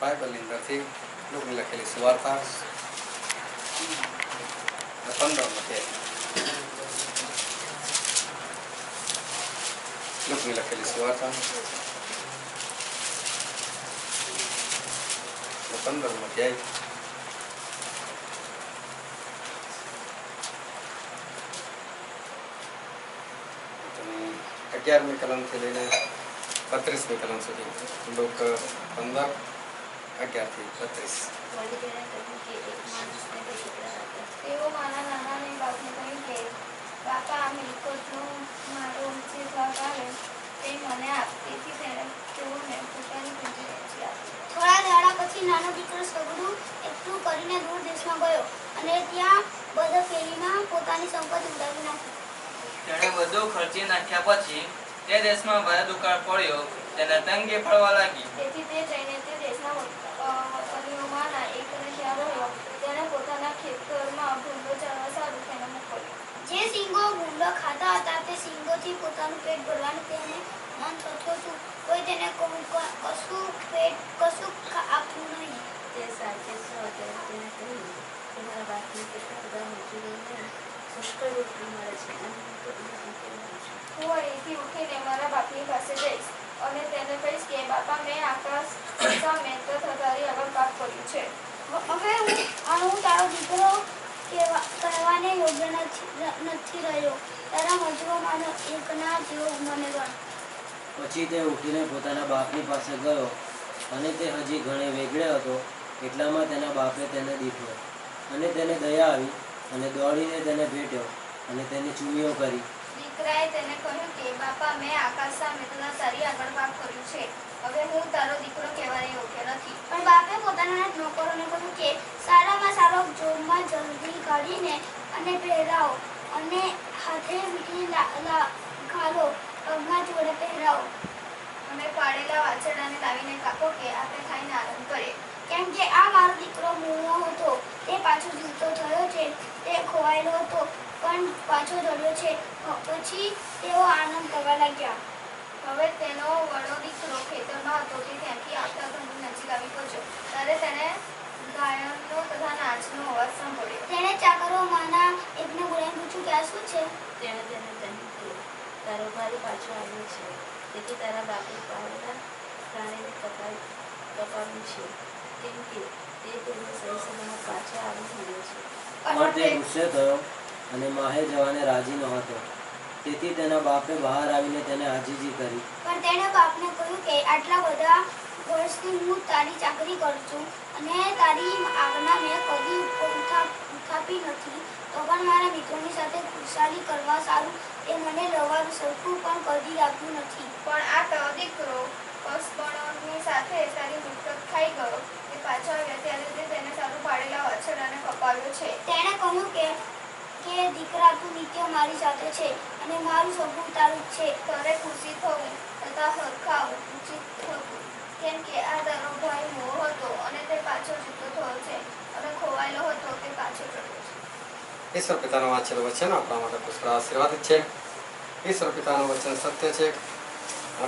બાઇબલની અંદરથી લુકની લખેલી સુવાર્તા 15 લુકની લખેલી સુવાર્તા 15 અધ્યાય 11મી કલમથી લઈને 32મી કલમ સુધી. લુક 15 11 થી 32. તેઓ મારા નાનાને બાપને કહ્યું કે બાપા આ મિલકતનો મારો ઉછેર ભાગ આવે તે મને આપ. તેથી તેઓને પોતાની પૂંજી વહેંચી આપી. થોડા દાડા પછી નાનો દીકરો સગડું એકઠું કરીને દૂર દેશમાં ગયો અને ત્યાં બધા ફેરીમાં પોતાની સંપત્તિ ઉડાવી નાખી. તેણે બધું ખર્ચી નાખ્યા પછી તે દેશમાં ભારે દુકાળ પડ્યો. તેને તંગી પડવા લાગી. તેથી તે જઈને તે દેશના વતનીઓમાંના એકને ત્યાં રહ્યો. તેણે પોતાના ખેતરમાં ભૂંડો ચારવા સારું તેને મોકલ્યો. જે સિંગો ભૂંડો ખાતા હતા તે સિંગોથી પોતાનું પેટ ભરવાનું તેને મન થતું હતું. કોઈ તેને કશું આપવું નહીં. તે સાચે તેને કહ્યું તમારા બાપની કેટલા બધા મજૂરોને પુષ્કળ રોટલી મળે છે અને હું અહીંથી ઉઠીને મારા બાપની પાસે જઈશ અને તેને કહીશ કે બાપા મેં આકાશ સામે તારી આગળ પાપ કર્યું છે. હવે હું તારો દીકરો કહેવાને યોગ્ય નથી રહ્યો. તારા મજૂરોમાંનો એકના જેવો મને ગણ. પછી તે ઉઠીને પોતાના બાપની પાસે ગયો અને તે હજી ઘણે વેગળે હતો. એટલામાં તેના બાપે તેને દીઠો અને તેને દયા આવી અને દોડીને તેને ભેટ્યો અને તેને ચૂમીઓ કરી. દીકરાએ તેને કહ્યું કે બાપા મેં આકાશ સામે તારી આગળ પાપ કર્યું છે. હવે હું તારો દીકરો કહેવાને યોગ્ય નથી. પણ બાપે પોતાના નોકરોને કહ્યું કે સારામાં સારો જોરમાં જલ્દી કાઢીને અને પહેરાવો અને હાથે વીંટી ઘાલો, પગમાં જોડે પહેરાવો અને પાડેલા વાછરડાને લાવીને કાપો કે આપણે ખાઈને આનંદ કરીએ. કેમ કે આ મારો દીકરો મૂળો હતો, તે પાછો જીવતો થયો છે. તે ખોવાયેલો હતો પણ પાછો દોડ્યો છે. પછી તેઓ આનંદ કરવા લાગ્યા. હવે તેનો વડો દીકરો ખેતરમાં હતો તે ત્યાંથી આવતા ઘરની નજીક આવી પહોંચ્યો. ત્યારે તેને ગાયનનો તથા નાચનો અવાજ સાંભળ્યો. તેણે ચાકરોમાંના એકને બોલાવીને પૂછ્યું કે આ શું છે? તેણે તેને કહ્યું કે તારો ભાઈ પાછો આવ્યો છે. તેથી તારા બાપે પાડેલા પ્રાણીને કપાવ્યું છે કેમ કે તે તેનો સહી સલામત પાછા આવી રહ્યો છે. પણ તે ગુસ્સે થયો અને માહે જવાને રાજી નહોતો. તેથી તેના બાપે બહાર આવીને તેને આજીજી કરી. પણ તેણે બાપને કહ્યું કે આટલા બધા વર્ષથી હું તારી ચાકરી કરું છું અને તારી આજ્ઞા મેં કદી ઉઠાપી નથી. તો પણ મારા મિત્રોની સાથે ખુશાલી કરવા સારું એ મને રવાનું સરખું પણ કદી આપ્યું નથી. પણ આ તારો દીકરો કસબણોની સાથે તારી મિલકત ખાઈ ગયો. તે પાછો આવ્યો ત્યારે તે તેને સારું પાડેલા વાછરડાને કપાવ્યો છે. તેણે કહ્યું કે દીકરા તું નિત્ય મારી સાથે છે અને મારું સગું તારું જ છે. તારે ખુશી થવું તથા હરખાવું ઉચિત થવું. કેમ કે આ તારો ભાઈ મોહ હતો અને તે પાછો જીવતો થયો છે અને ખોવાયેલો હતો તે પાછો ચડ્યો છે. ઈશ્વર પિતાનું વાંચેલું વચન આપણા માટે પુષ્કળ આશીર્વાદિત છે. ઈશ્વર પિતાનું વચન સત્ય છે.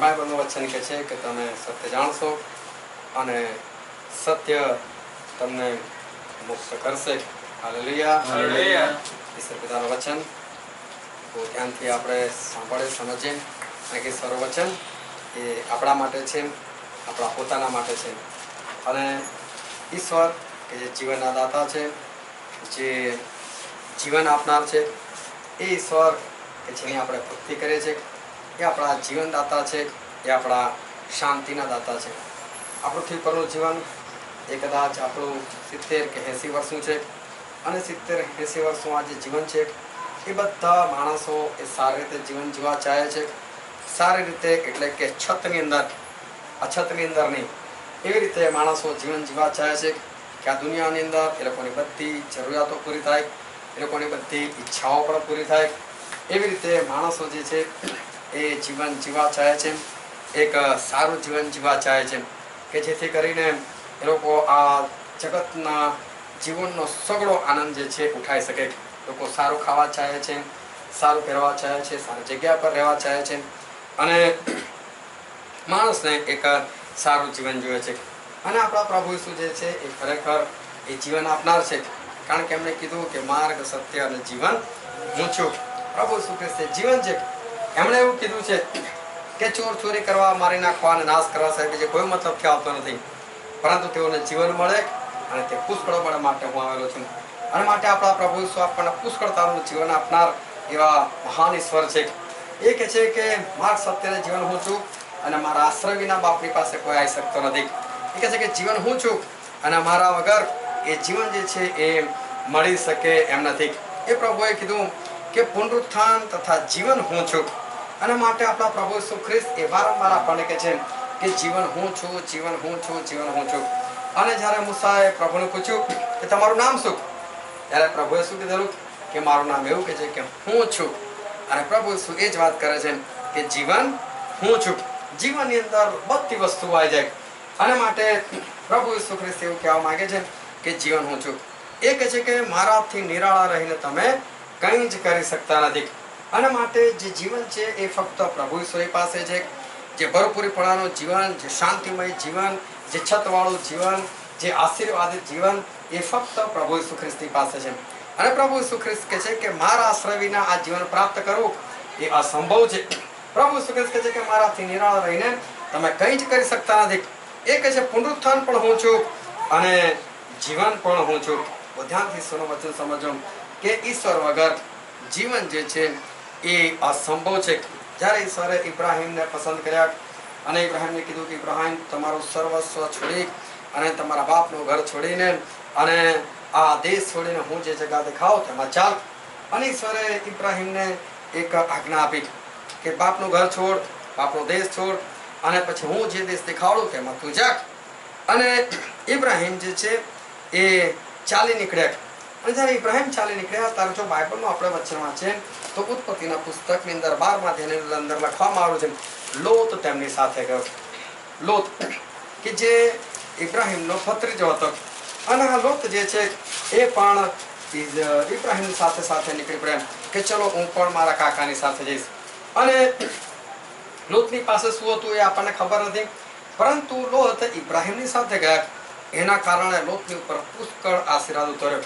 બાઇબલનું વચન કહે છે કે તમે સત્ય જાણશો અને સત્ય તમને મુક્ત કરશે. હાલેલુયા. હાલેલુયા. ઈશ્વર પિતાનું વચન બહુ ધ્યાનથી આપણે સાંભળે સમજીએ અને કે ઈશ્વર વચન એ આપણા માટે છે, આપણા પોતાના માટે છે. અને ઈશ્વર કે જે જીવનના દાતા છે, જે જીવન આપનાર છે, એ ઈશ્વર કે જેની આપણે ભક્તિ કરીએ છીએ એ આપણા જીવનદાતા છે, એ આપણા શાંતિના દાતા છે. આ પૃથ્વી પરનું જીવન એ કદાચ આપણું 70 કે 80 વર્ષનું છે અને 70-80 વર્ષનું આ જે જીવન છે એ બધા માણસો એ સારી રીતે જીવન જીવવા ચાહે છે. સારી રીતે એટલે કે છતની અંદર, અછતની અંદર નહીં, એવી રીતે માણસો જીવન જીવવા ચાહે છે કે આ દુનિયાની અંદર એ લોકોની બધી જરૂરિયાતો પૂરી થાય, એ લોકોની બધી ઈચ્છાઓ પણ પૂરી થાય. એવી રીતે માણસો જે છે એ જીવન જીવવા ચાહે છે, એક સારું જીવન જીવવા ચાહે છે કે જેથી કરીને એ લોકો આ જગતના જીવનનો સગળો આનંદ જે છે ઉઠાઈ શકે. લોકો સારું ખાવા ચાહે છે, સારું પહેરવા ચાહે છે, સારી જગ્યા પર રહેવા ચાહે છે અને માણસને એક સારું જીવન જીવે છે. અને આપણા પ્રભુ ઈસુ જે છે એ ખરેખર એ જીવન આપનાર છે, કારણ કે એમણે કીધું કે માર્ગ, સત્ય અને જીવન હું છું. પ્રભુ ઈસુ ખ્રિસ્ત જીવન છે. એમણે એવું કીધું છે કે ચોર ચોરી કરવા, મારી નાખવા અને નાશ કરવા સાહેબ જે કોઈ મતલબ આવતો નથી, પરંતુ તેઓને જીવન મળે અને તે પુષ્કળ મળે માટે હું આવેલો છું. અને માટે આપણા પ્રભુ ઈસુ આપણને પુષ્કળતાનું જીવન આપનાર એવા મહાન ઈશ્વર છે. એ કહે છે કે માર્ગ, સત્ય અને જીવન હું છું અને મારા આશ્રય વિના બાપની પાસે કોઈ આવી શકતો નથી. એ કહે છે કે જીવન હું છું અને મારા વગર એ જીવન જે છે એ મળી શકે એમ નથી. એ પ્રભુએ કીધું કે પુનરુત્થાન તથા જીવન હું છું. અને માટે આપણા પ્રભુ ઈસુ ખ્રિસ્ત એ વારંવાર આપણને કહે છે કે જીવન હું છું, જીવન હું છું, જીવન હું છું. અને જ્યારે મૂસાએ પ્રભુને પૂછ્યું કે તમારું નામ શું, ત્યારે પ્રભુએ શું કીધેલું કે મારું નામ એવું કહે છે કે હું છું. અને પ્રભુ ઈસુ એ જ વાત કરે છે કે જીવન હું છું. જીવનની અંદર બધી વસ્તુઓ આવી જાય. અને માટે પ્રભુ ઈસુ ખ્રિસ્ત એવું કહેવા માંગે છે કે જીવન હું છું. એ કહે છે કે મારાથી નિરાળા રહીને તમે કંઈ જ કરી શકતા નથી. અને માટે જે જીવન છે એ ફક્ત પ્રભુ ઈશ્વર પાસે છે. જે ભરપૂરીપણાનું જીવન, જે શાંતિમય જીવન, જે છતવાળું જીવન, જે આશીર્વાદિત જીવન, એ ફક્ત પ્રભુ ઈસુ ખ્રિસ્તની પાસે છે. અને પ્રભુ ઈસુ ખ્રિસ્ત કહે છે કે મારા આશ્રય વિના આ જીવન પ્રાપ્ત કરવું એ અસંભવ છે. પ્રભુ ઈસુ ખ્રિસ્ત કહે છે કે મારાથી નિરાળા રહીને તમે કંઈ જ કરી શકતા નથી. એ કહે છે પુનરુત્થાન પણ હું છું અને જીવન પણ હું છું. ધ્યાનથી સુનો, વચન સમજો કે ઈશ્વર વગર જીવન જે છે એ અસંભવ છે. જ્યારે ઈશ્વરે ઇબ્રાહિમને પસંદ કર્યા અને ઇબ્રાહિમને કીધું કે ઇબ્રાહિમ તમારું સર્વસ્વ છોડી અને તમારા બાપનું ઘર છોડીને અને આ દેશ છોડીને હું જે જગ્યા દેખાવ તેમાં ચાલ. અને ઈશ્વરે ઇબ્રાહિમને એક આજ્ઞા આપી કે બાપનું ઘર છોડ, બાપનો દેશ છોડ અને પછી હું જે દેશ દેખાડું તેમાં તું જા. અને ઇબ્રાહિમ જે છે એ ચાલી નીકળ્યા. અને જ્યારે ઇબ્રાહિમ ચાલી નીકળ્યા ત્યારે જો બાઇબલમાં આપણે વચન વાંચીએ તો ઉત્પત્તિના પુસ્તકની અંદર 12મા અધ્યાયની અંદર લખવામાં આવ્યું છે લોત તેમની સાથે ગયો. લોત કે જે ઇબ્રાહિમનો ભત્રીજો હતો. અને આ લોત જે છે એ પણ ઇબ્રાહિમની સાથે સાથે નીકળી પડ્યા કે ચલો હું પણ મારા કાકાની સાથે જઈશ. અને લોતની પાસે શું હતું એ આપણને ખબર નથી, પરંતુ લોત ઇબ્રાહિમની સાથે ગયા. એના કારણે લોતની ઉપર પુષ્કળ આશીર્વાદ ઉતર્યો.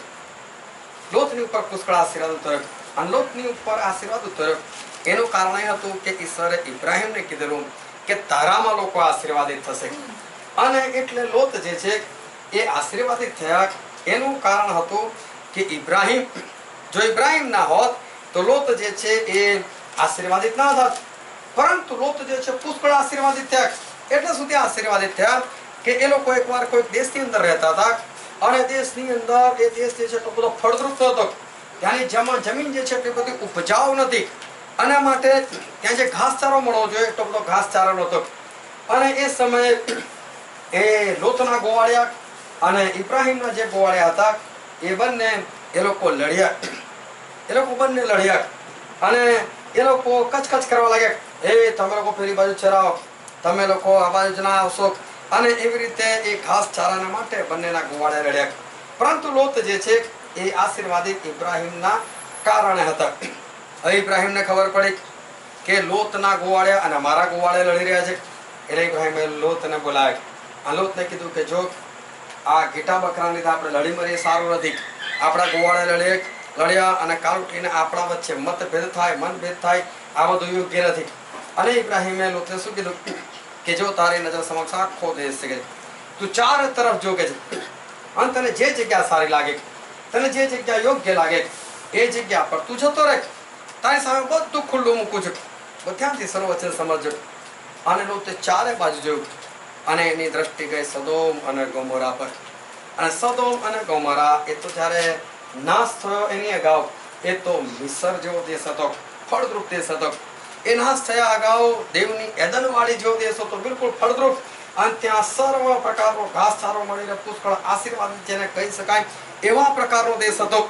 લોતની ઉપર પુષ્કળ આશીર્વાદ ઉતર્યો. અને લોતની ઉપર આશીર્વાદ ઉતર્યો એનું કારણ એ હતું કે ઈશ્વરે ઇબ્રાહિમને કીધેલું કે તારામાં લોકો આશીર્વાદિત થશે. અને એટલે લોત જે છે એ આશીર્વાદિત થયા. એનું કારણ હતું કે ઇબ્રાહિમ, જો ઇબ્રાહિમ ના હોત તો લોત જે છે એ આશીર્વાદિત ના થાત. પરંતુ લોત જે છે પુષ્કળ આશીર્વાદિત થયા. એટલે સુધી આશીર્વાદિત થયા કે એ લોકો એકવાર કોઈક દેશની અંદર રહેતા હતા અને દેશની અંદર એ દેશ જે છે એટલો બધો ફળદ્રુપ હતો. ત્યાંની જમીન જે છે તે બધી ઉપજાઉ નથી. અને માટે ત્યાં જે ઘાસચારો મળવો જોઈએ એટલો બધો ઘાસચારો નહોતો. અને એ સમયે એ લોતના ગોવાળિયા અને ઇબ્રાહિમના જે ગોવાળિયા હતા એ બંને એ લોકો લડ્યા. એ લોકો બંને લડ્યા અને એ લોકો કચકચ કરવા લાગ્યા, એ તમે લોકો પેલી બાજુ ચરાવો, તમે લોકો આ બાજુ ના આવશો. અને એવી રીતે એ ઘાસચારાના માટે બંનેના ગોવાળિયા લડ્યા. પરંતુ લોત જે છે એ આશીર્વાદિત ઇબ્રાહિમના કારણે હતા. હવે ઇબ્રાહિમને ખબર પડી કે લોતના ગોવાળિયા અને મારા ગોવાળિયા લડી રહ્યા છે. એટલે ઇબ્રાહિમે લોતને બોલાવ્યા. આ લોતને કીધું કે જો આ ઘેટા બકરાને લીધે આપણે લડી મરીએ સારું નથી. આપણા ગોવાળિયા લડ્યા અને કાલ ઉઠીને આપણા વચ્ચે મતભેદ થાય, મનભેદ થાય, આ બધું યોગ્ય નથી. અને ઇબ્રાહિમે લોતને શું કીધું કે જો તારી નજર સમક્ષ આખો દેશ છે, તું ચારે તરફ જો કે છે અને તને જે જગ્યા સારી લાગે, તને જે જગ્યા યોગ્ય લાગે એ જગ્યા પર તું જતો રહે. તારી સામે બધું ખુલ્લું મૂકું છું. ધ્યાનથી સર્વવચન સમજજો. અને લોતે ચારે બાજુ જોયું અને એની દ્રષ્ટિ ગઈ સદોમ અને ગોમોરા પર. અને સદોમ અને ગોમોરા એ તો જ્યારે નાશ થયો એની અગાઉ એ તો મિસર જેવો દેશ હતો, ફળદ્રુપ દેશ હતો. એ નાશ થયા અગાઉ દેવની એદનવાળી જેવો દેશ હતો, બિલકુલ ફળદ્રુપ. અને ત્યાં સર્વ પ્રકારનો ઘાસચારો મળીને પુષ્કળ આશીર્વાદ જેને કહી શકાય એવા પ્રકારનો દેશ હતો.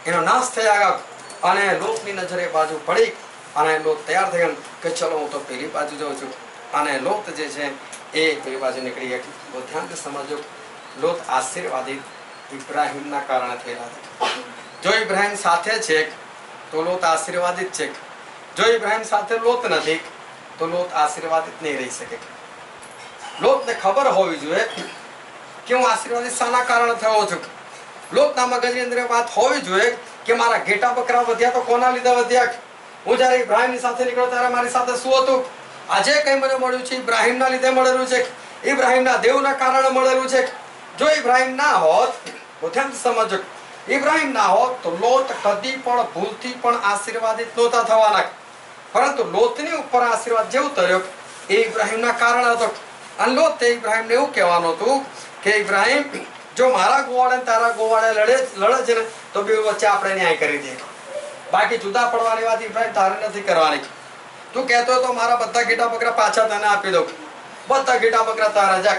એનો નાશ થયા અગાઉ અને લોતની નજરે બાજુ પડી અને લોત તૈયાર થઈ કે ચલો હું તો પેલી બાજુ જાઉં છું. અને લોત જે છે એ પેલી બાજુ નીકળી ગઈ. બહુ ધ્યાનથી સમજો, લોત આશીર્વાદિત ઇબ્રાહિમના કારણે થયેલા હતા. જો ઇબ્રાહિમ સાથે છે તો લોત આશીર્વાદિત છે. જો ઇબ્રાહિમ સાથે લોત નથી તો લોત આશીર્વાદિત નહીં રહી શકે. લોત લોતને ખબર હોવી જોઈએ કે હું આશીર્વાદિત શાના કારણે થયો છું. લોતના મગજની અંદર એ વાત હોવી જોઈએ કે મારા ઘેટા બકરા વધ્યા તો કોના લીધે વધ્યા. હું જ્યારે ઇબ્રાહીમની સાથે નીકળ્યો ત્યારે મારી સાથે શું હતું? આજે કંઈ મને મળ્યું છે ઇબ્રાહીમના લીધે મળેલું છે, ઇબ્રાહીમના દેવના કારણે મળેલું છે. જો ઇબ્રાહીમ ના હોત તો ધ્યાનથી સમજો, ઇબ્રાહીમ ના હોત તો લોત કદી પણ ભૂલથી પણ આશીર્વાદિત નહોતા થવાના. પરંતુ લોતની ઉપર આશીર્વાદ જેવું તર્યો એ ઇબ્રાહીમના કારણે હતો. અને લોતે ઇબ્રાહીમને એવું કહેવાનું હતું કે ઇબ્રાહીમ, જો મારા ગોવાળે તારા ગોવાળે લડે છે ને તો બે વચ્ચે આપણે ન્યાય કરી દઈએ. બાકી જુદા પડવાની વાત ઇબ્રાહીમ તારે નથી કરવાની. તું કહેતો હોય તો મારા બધા ઘેટા બકરા પાછા તને આપી દઉં, બધા ઘેટા બકરા તારા જા.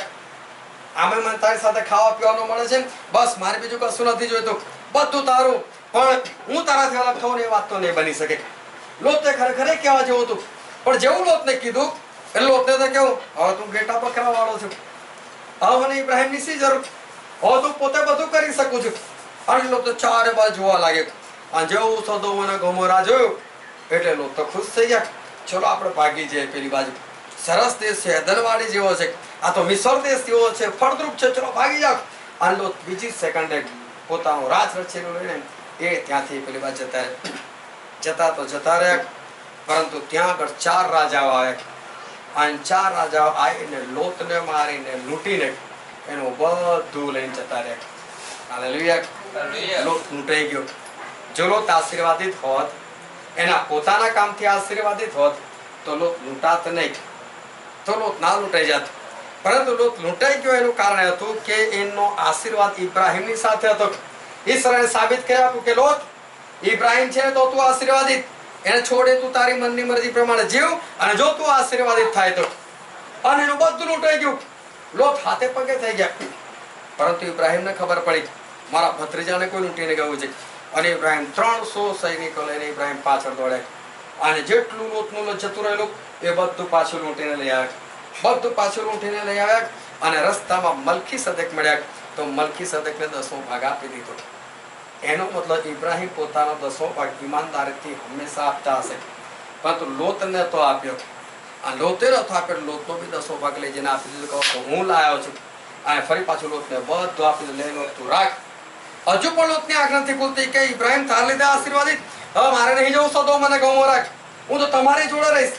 આમે મને તારી સાથે ખાવા પીવાનું મળે છે, બસ મારે બીજું કશું નથી જોઈતું, બધું તારું. પણ હું તારાથી અલગ થવું ને એ વાત તો નહીં બની શકે. લોતને ખરેખર એ કહેવા જેવું હતું. પણ જેવું લોતને કીધું એટલે લોતને તો કેવું, હવે તું ઘેટા બકરા વાળો છું, હવે મને ઇબ્રાહીમની શી જરૂર, હવે તું પોતે બધું કરી શકું છું. અને લોક તો ચારે બાજુ જોવા લાગે. અને જેવું સદોમ અને ગોમોરા જોયું એટલે લોક તો ખુશ થઈ ગયા. ચલો આપણે ભાગી જઈએ પેલી બાજુ. સરસ દેશ છે, ધનવાડી જેવો છે, આ તો મિસર દેશ જેવો છે, ફળદ્રુપ છે, ચલો ભાગી જાઓ. અને લોક બીજી સેકન્ડે પોતાનું રાજ રચેલું લઈને એ ત્યાંથી પેલી બાજુ જતા તો જતા રહ્યા. પરંતુ ત્યાં આગળ 4 રાજાઓ આવ્યા. અને 4 રાજાઓ આવીને લોતને મારીને લૂંટીને એનું બધું લઈને જતા રહ્યા. હાલેલુયા. લોત લૂંટાઈ ગયો. જો લોત આશીર્વાદિત હોત, એના પોતાના કામથી આશીર્વાદિત હોત તો લોત લૂંટાત નહીં, તો લોત ના લૂંટાઈ જાત. પરંતુ લોત લૂંટાઈ ગયો એનું કારણ હતું કે એનો આશીર્વાદ ઇબ્રાહીમની સાથે હતો. ઈશ્વરે સાબિત કર્યા કે લોત, ઇબ્રાહીમ છે તો તું આશીર્વાદિત, એને છોડે તું તારી મનની મરજી પ્રમાણે જીવ, અને જો તું આશીર્વાદિત થાય તો. અને એનું બધું લૂંટાઈ ગયું. લોત હાથે પગે થઈ ગયા. પરંતુ ઇબ્રાહીમને ખબર પડી મારા ભત્રીજાને કોઈ લૂંટીને ગયું છે. અને ઇબ્રાહીમ 300 સૈનિકો લઈને ઇબ્રાહીમ પાછળ દોડ્યા. અને જેટલું લોતનું જતું રહેલું એ બધું પાછું લૂંટીને લઈ આવ્યા. બધું પાછું લૂંટીને લઈ આવ્યા. અને રસ્તામાં મલકીસેદેક મળ્યા તો મલકીસેદેકને 10મો ભાગ આપી દીધો. એનો મતલબ ઇબ્રાહીમ પોતાનો 10મો ભાગ ઈમાનદારીથી હંમેશા આપતા હશે. પરંતુ લોતને તો આપ્યો. આ લોતે નતો આપ્યો, લોતનો બી 10મો ભાગ લઈ જઈને આપી દીધો કે હું લાવ્યો છું. અને ફરી પાછું લોતને બધું આપી દીધું, લઈને તું રાખ. હજુ પણ લોતની આંખ નથી ખુલતી કે ઇબ્રાહીમ તાર લીધે આશીર્વાદિત, હવે મારે નહીં જવું સદોમ અને ગોમોરા, હું તો તમારી જોડે રહીશ.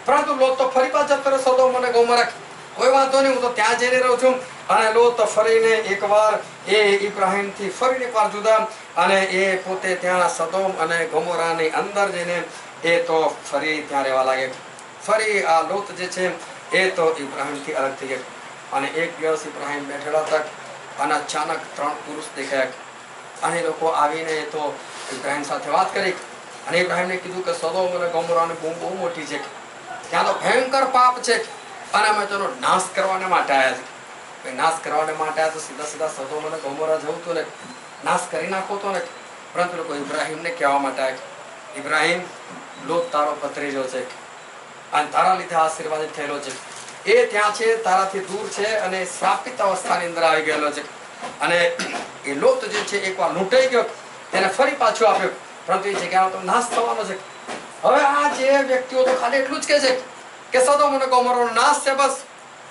પરંતુ લોત તો ફરી પાછો જતો રહ્યો સદોમ અને ગોમોરા. કોઈ વાંધો નહીં, હું તો ત્યાં જઈને રહું છું. અને લોત ફરીને એકવાર એ ઇબ્રાહીમથી ફરીને એકવાર જુદા, અને એ પોતે ત્યાં સદોમ અને ગોમોરાની અંદર જઈને એ તો ફરી ત્યાં રહેવા લાગે. ફરી આ લોત જે છે એ તો ઇબ્રાહીમથી અલગ થઈ ગયા. અને એક દિવસ ઇબ્રાહીમ બેઠેલા હતા અને અચાનક 3 પુરુષ દેખાયા. અને એ લોકો આવીને તો ઇબ્રાહીમ સાથે વાત કરી. અને ઇબ્રાહીમને કીધું કે સદોમ અને ગોમોરાની બહુ મોટી છે, ત્યાં તો ભયંકર પાપ છે, અને અમે તેનો નાશ કરવા માટે આવ્યા છીએ. નાશ કરવા માટે આવ્યા તો સીધા સદોમ અને ગોમોરા જવું તો ને નાશ કરી નાખો તો ને. પરંતુ લોકો ઇબ્રાહીમને કહેવા માટે આવ્યા, ઇબ્રાહીમ, લોત તારો ભત્રીજો છે અને તારા લીધે આશીર્વાદિત થયેલો છે. એ ત્યાં છે, તારાથી દૂર છે, અને શ્રાપિત અવસ્થાની અંદર આવી ગયેલો છે. અને એ લોત જે છે એકવાર લૂંટાઈ ગયો, તેને ફરી પાછું આપ્યો, પરંતુ એ જગ્યાનો તો નાશ થવાનો છે. હવે આ જે વ્યક્તિઓ તો ખાલી એટલું જ કહે છે કે સદોમ અને ગોમોરાનો નાશ છે બસ.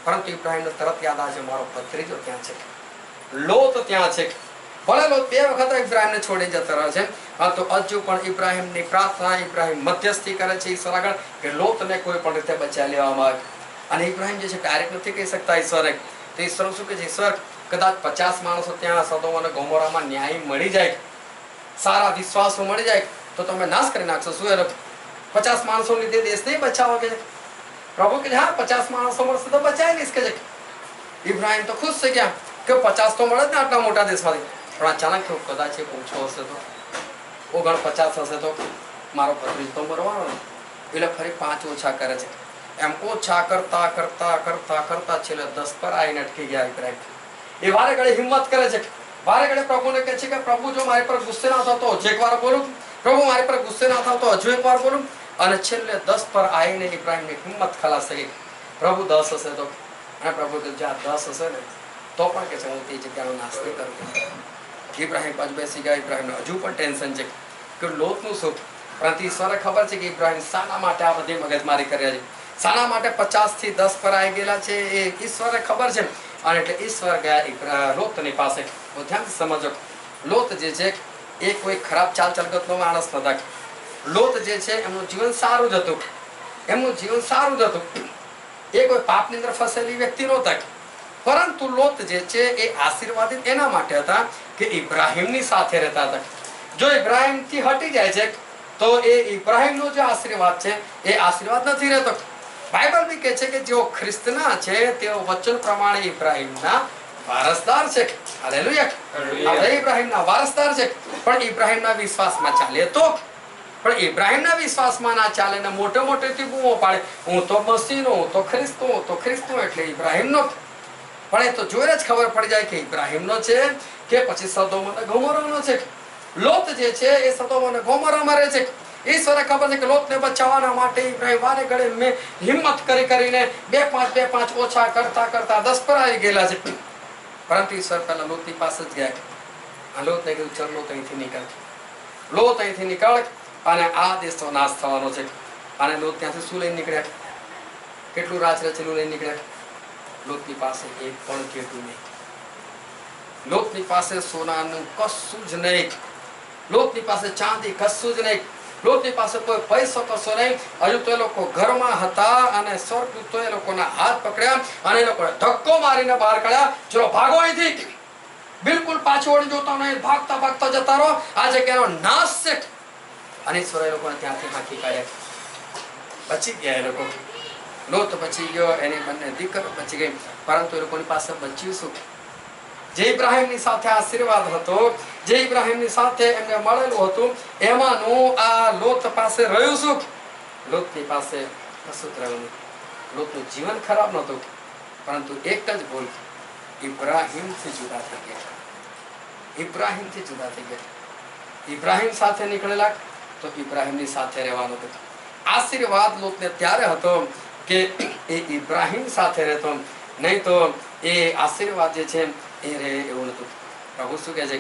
પરંતુ ઇબ્રાહીમને તરત યાદ આવે છે મારો ભત્રીજો ત્યાં છે, લોત ત્યાં છે. ભલે લોત 2 વખત ઇબ્રાહીમને છોડી જતો રહ્યો છે, પરંતુ હજુ પણ ઇબ્રાહીમની પ્રાર્થના, ઇબ્રાહીમ મધ્યસ્થી કરે છે ઈશ્વર આગળ કે લોતને કોઈ પણ રીતે બચાવી લેવામાં આવે. અને ઇબ્રાહીમ જે છે ડાયરેક્ટ નથી કહી શકતા ઈશ્વરે. તો ઈશ્વર શું કહે છે, ઈશ્વર કદાચ 50 માણસો ત્યાં સદોમ અને ગોમોરામાં ન્યાય મળી જાય, સારા વિશ્વાસો મળી જાય તો તમે નાશ કરી નાખશો શું? એને 50 માણસો લીધે દેશ નહીં બચાવો કે પ્રભુ કે હા 50 માણસો મળશે તો બચાવી લઈશ કે. ઇબ્રાહીમ તો ખુશ થઈ ગયા કે 50 તો મળે જ ને આટલા મોટા દેશમાંથી. પણ અચાનક કદાચ એ ઓછો હશે તો, 49 હશે તો મારો ભત્રીજો તો મરવાનો ને. એટલે ફરી 5 ઓછા કરે છે. એમ ઓછા કરતા કરતા કરતા કરતા છેલ્લે 10 પર આવીને અટકી ગયા ઇબ્રાહીમ. એ વારે ઘડી હિંમત કરે છે, વારે ઘડી પ્રભુને કહે છે કે પ્રભુ જો મારી પર ગુસ્સે ના થતો હજુ એકવાર બોલું, પ્રભુ મારી પર ગુસ્સે ના થતો હજુ એકવાર બોલું. અને છેલ્લે 10 પર આવીને ઇબ્રાહીમની હિંમત ખલાસ થઈ. પ્રભુ 10 હશે તો, અને પ્રભુ કે જ્યાં 10 હશે ને તો પણ કે છે હું તે જગ્યાનો નાશ નહીં કરું. ઇબ્રાહીમ પાછું બેસી ગયા. ઇબ્રાહીમને હજુ પણ ટેન્શન છે કે લોતનું શું. પરંતુ ઈશ્વરે ખબર છે કે ઇબ્રાહીમ શાના માટે આ બધી મગજમારી કર્યા છે, શાના માટે 50 થી 10 પર આવી ગયેલા છે એ ઈશ્વરને ખબર છે. અને એટલે ઈશ્વર ગયા લોતની પાસે. ધ્યાનથી સમજો, લોત જે છે એ કોઈ ખરાબ ચાલ ચલગતનો માણસ નતા. લોત જે છે એમનું જીવન સારું જ હતું. એમનું જીવન સારું જ હતું. એ કોઈ પાપની અંદર ફસેલી વ્યક્તિ નહોતા. પરંતુ લોત જે છે એ આશીર્વાદિત એના માટે હતા કે ઇબ્રાહીમની સાથે રહેતા હતા. જો ઇબ્રાહીમથી હટી જાય છે તો એ ઇબ્રાહીમનો જે આશીર્વાદ છે એ આશીર્વાદ નથી રહેતો. બાઇબલ બી કહે છે કે જેઓ ખ્રિસ્તના છે તેઓ વચન પ્રમાણે ઇબ્રાહીમના વારસદાર છે. હાલેલુયા. આપણે ઇબ્રાહીમના વારસદાર છે. પણ ઇબ્રાહીમના વિશ્વાસમાં ચાલે તો, પણ ઇબ્રાહીમના વિશ્વાસમાં ના ચાલે ને મોટે મોટેથી બૂમો પાડે, હું તો મસીનો, હું તો ખ્રિસ્તો, હું તો ખ્રિસ્તો, એટલે ઇબ્રાહીમનો. પણ એ તો જોઈને જ ખબર પડી જાય કે ઇબ્રાહીમનો છે કે પછી સદોમ અને ગોમોરાનો છે. લોત જે છે એ સદોમ અને ગોમોરામાં રહે છે. ઈશ્વરે ખબર છે કે લોતને બચાવવાના માટે ઇબ્રાહીમ વારે ઘડે મેં હિંમત કરીને 2-5 ઓછા કરતા 10 પર આવી ગયેલા છે. પરંતુ ઈશ્વર પહેલા લોતની પાસે જ ગયા. આ લોતને કીધું ચલ લોત અહીંથી નીકળ, લોત અહીંથી નીકળ, અને આ દેશનો નાશ થવાનો છે. અને લોત ત્યાંથી શું લઈને નીકળ્યા? કેટલું રાજ રચેલું લઈને નીકળ્યા? લોતની પાસે એક પણ કીધું નહીં. લોતની પાસે સોનાનું કશું જ નહીં. લોતની પાસે ચાંદી કશું જ નહીં. લોતની પાસે કોઈ પૈસો કશો નહીં. હજુ તો એ લોકો ઘરમાં હતા અને સ્વર્ગદૂતો એ લોકોના હાથ પકડ્યા અને એ લોકોને ધક્કો મારીને બહાર કાઢ્યા. ચલો ભાગો અહીંથી, બિલકુલ પાછો વળી જોતા નહીં, ભાગતા ભાગતા જતા રહો, આ જગ્યાનો નાશ છે. અને ઈશ્વરે એ લોકોને ત્યાંથી હાંકી કાઢ્યા. બચી ગયા એ લોકો. લોત બચી ગયો, એની બંને દીકરો બચી ગઈ. પરંતુ એ લોકોની પાસે બચ્યું શું? જે ઇબ્રાહીમની સાથે આશીર્વાદ હતો, જે ઇબ્રાહીમની સાથે એમને મળેલું હતું, એમાંનું આ લોત પાસે રહ્યું શું? લોતની પાસે કશું જ રહ્યું નહીં. લોતનું જીવન ખરાબ નહોતું, પરંતુ એક જ ભૂલ, ઇબ્રાહીમથી જુદા થઈ ગયા. ઇબ્રાહીમથી જુદા થઈ ગયા. ઇબ્રાહીમ સાથે નીકળેલા તો ઇબ્રાહીમની સાથે રહેવાનું હતું. આશીર્વાદ લોતને ત્યારે હતો કે એ ઇબ્રાહીમ સાથે રહેતો, નહીં તો એ આશીર્વાદ જે છે એ રહે એવું નતું. પ્રભુ શું કહે છે?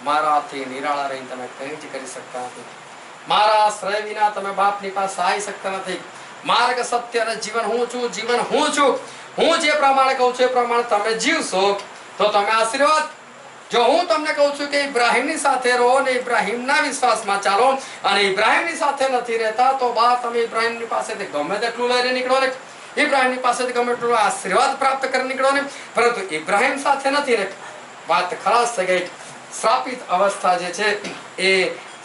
મારાથી નિરાળા રહીને તમે કંઈ જ કરી શકતા નથી. મારા આશ્રય વિના તમે બાપની પાસે આવી શકતા નથી. માર્ગ, સત્ય અને જીવન હું છું. જીવન હું છું. હું જે પ્રમાણે કહું છું એ પ્રમાણે તમે જીવશો તો તમે આશીર્વાદ. જો હું તમને કહું છું કે ઇબ્રાહીમની સાથે રહો અને ઇબ્રાહીમના વિશ્વાસમાં ચાલો, અને ઇબ્રાહીમની સાથે નથી રહેતા, તો બા તમે ઇબ્રાહીમની પાસેથી ગમે તેટલું લઈને નીકળો ને, ઇબ્રાહીમની પાસેથી ગમે એટલું આશીર્વાદ પ્રાપ્ત કરી નીકળો ને, પરંતુ ઇબ્રાહીમ સાથે નથી ને, વાત ખલાસ થઈ ગઈ. શ્રાપિત અવસ્થા જે છે એ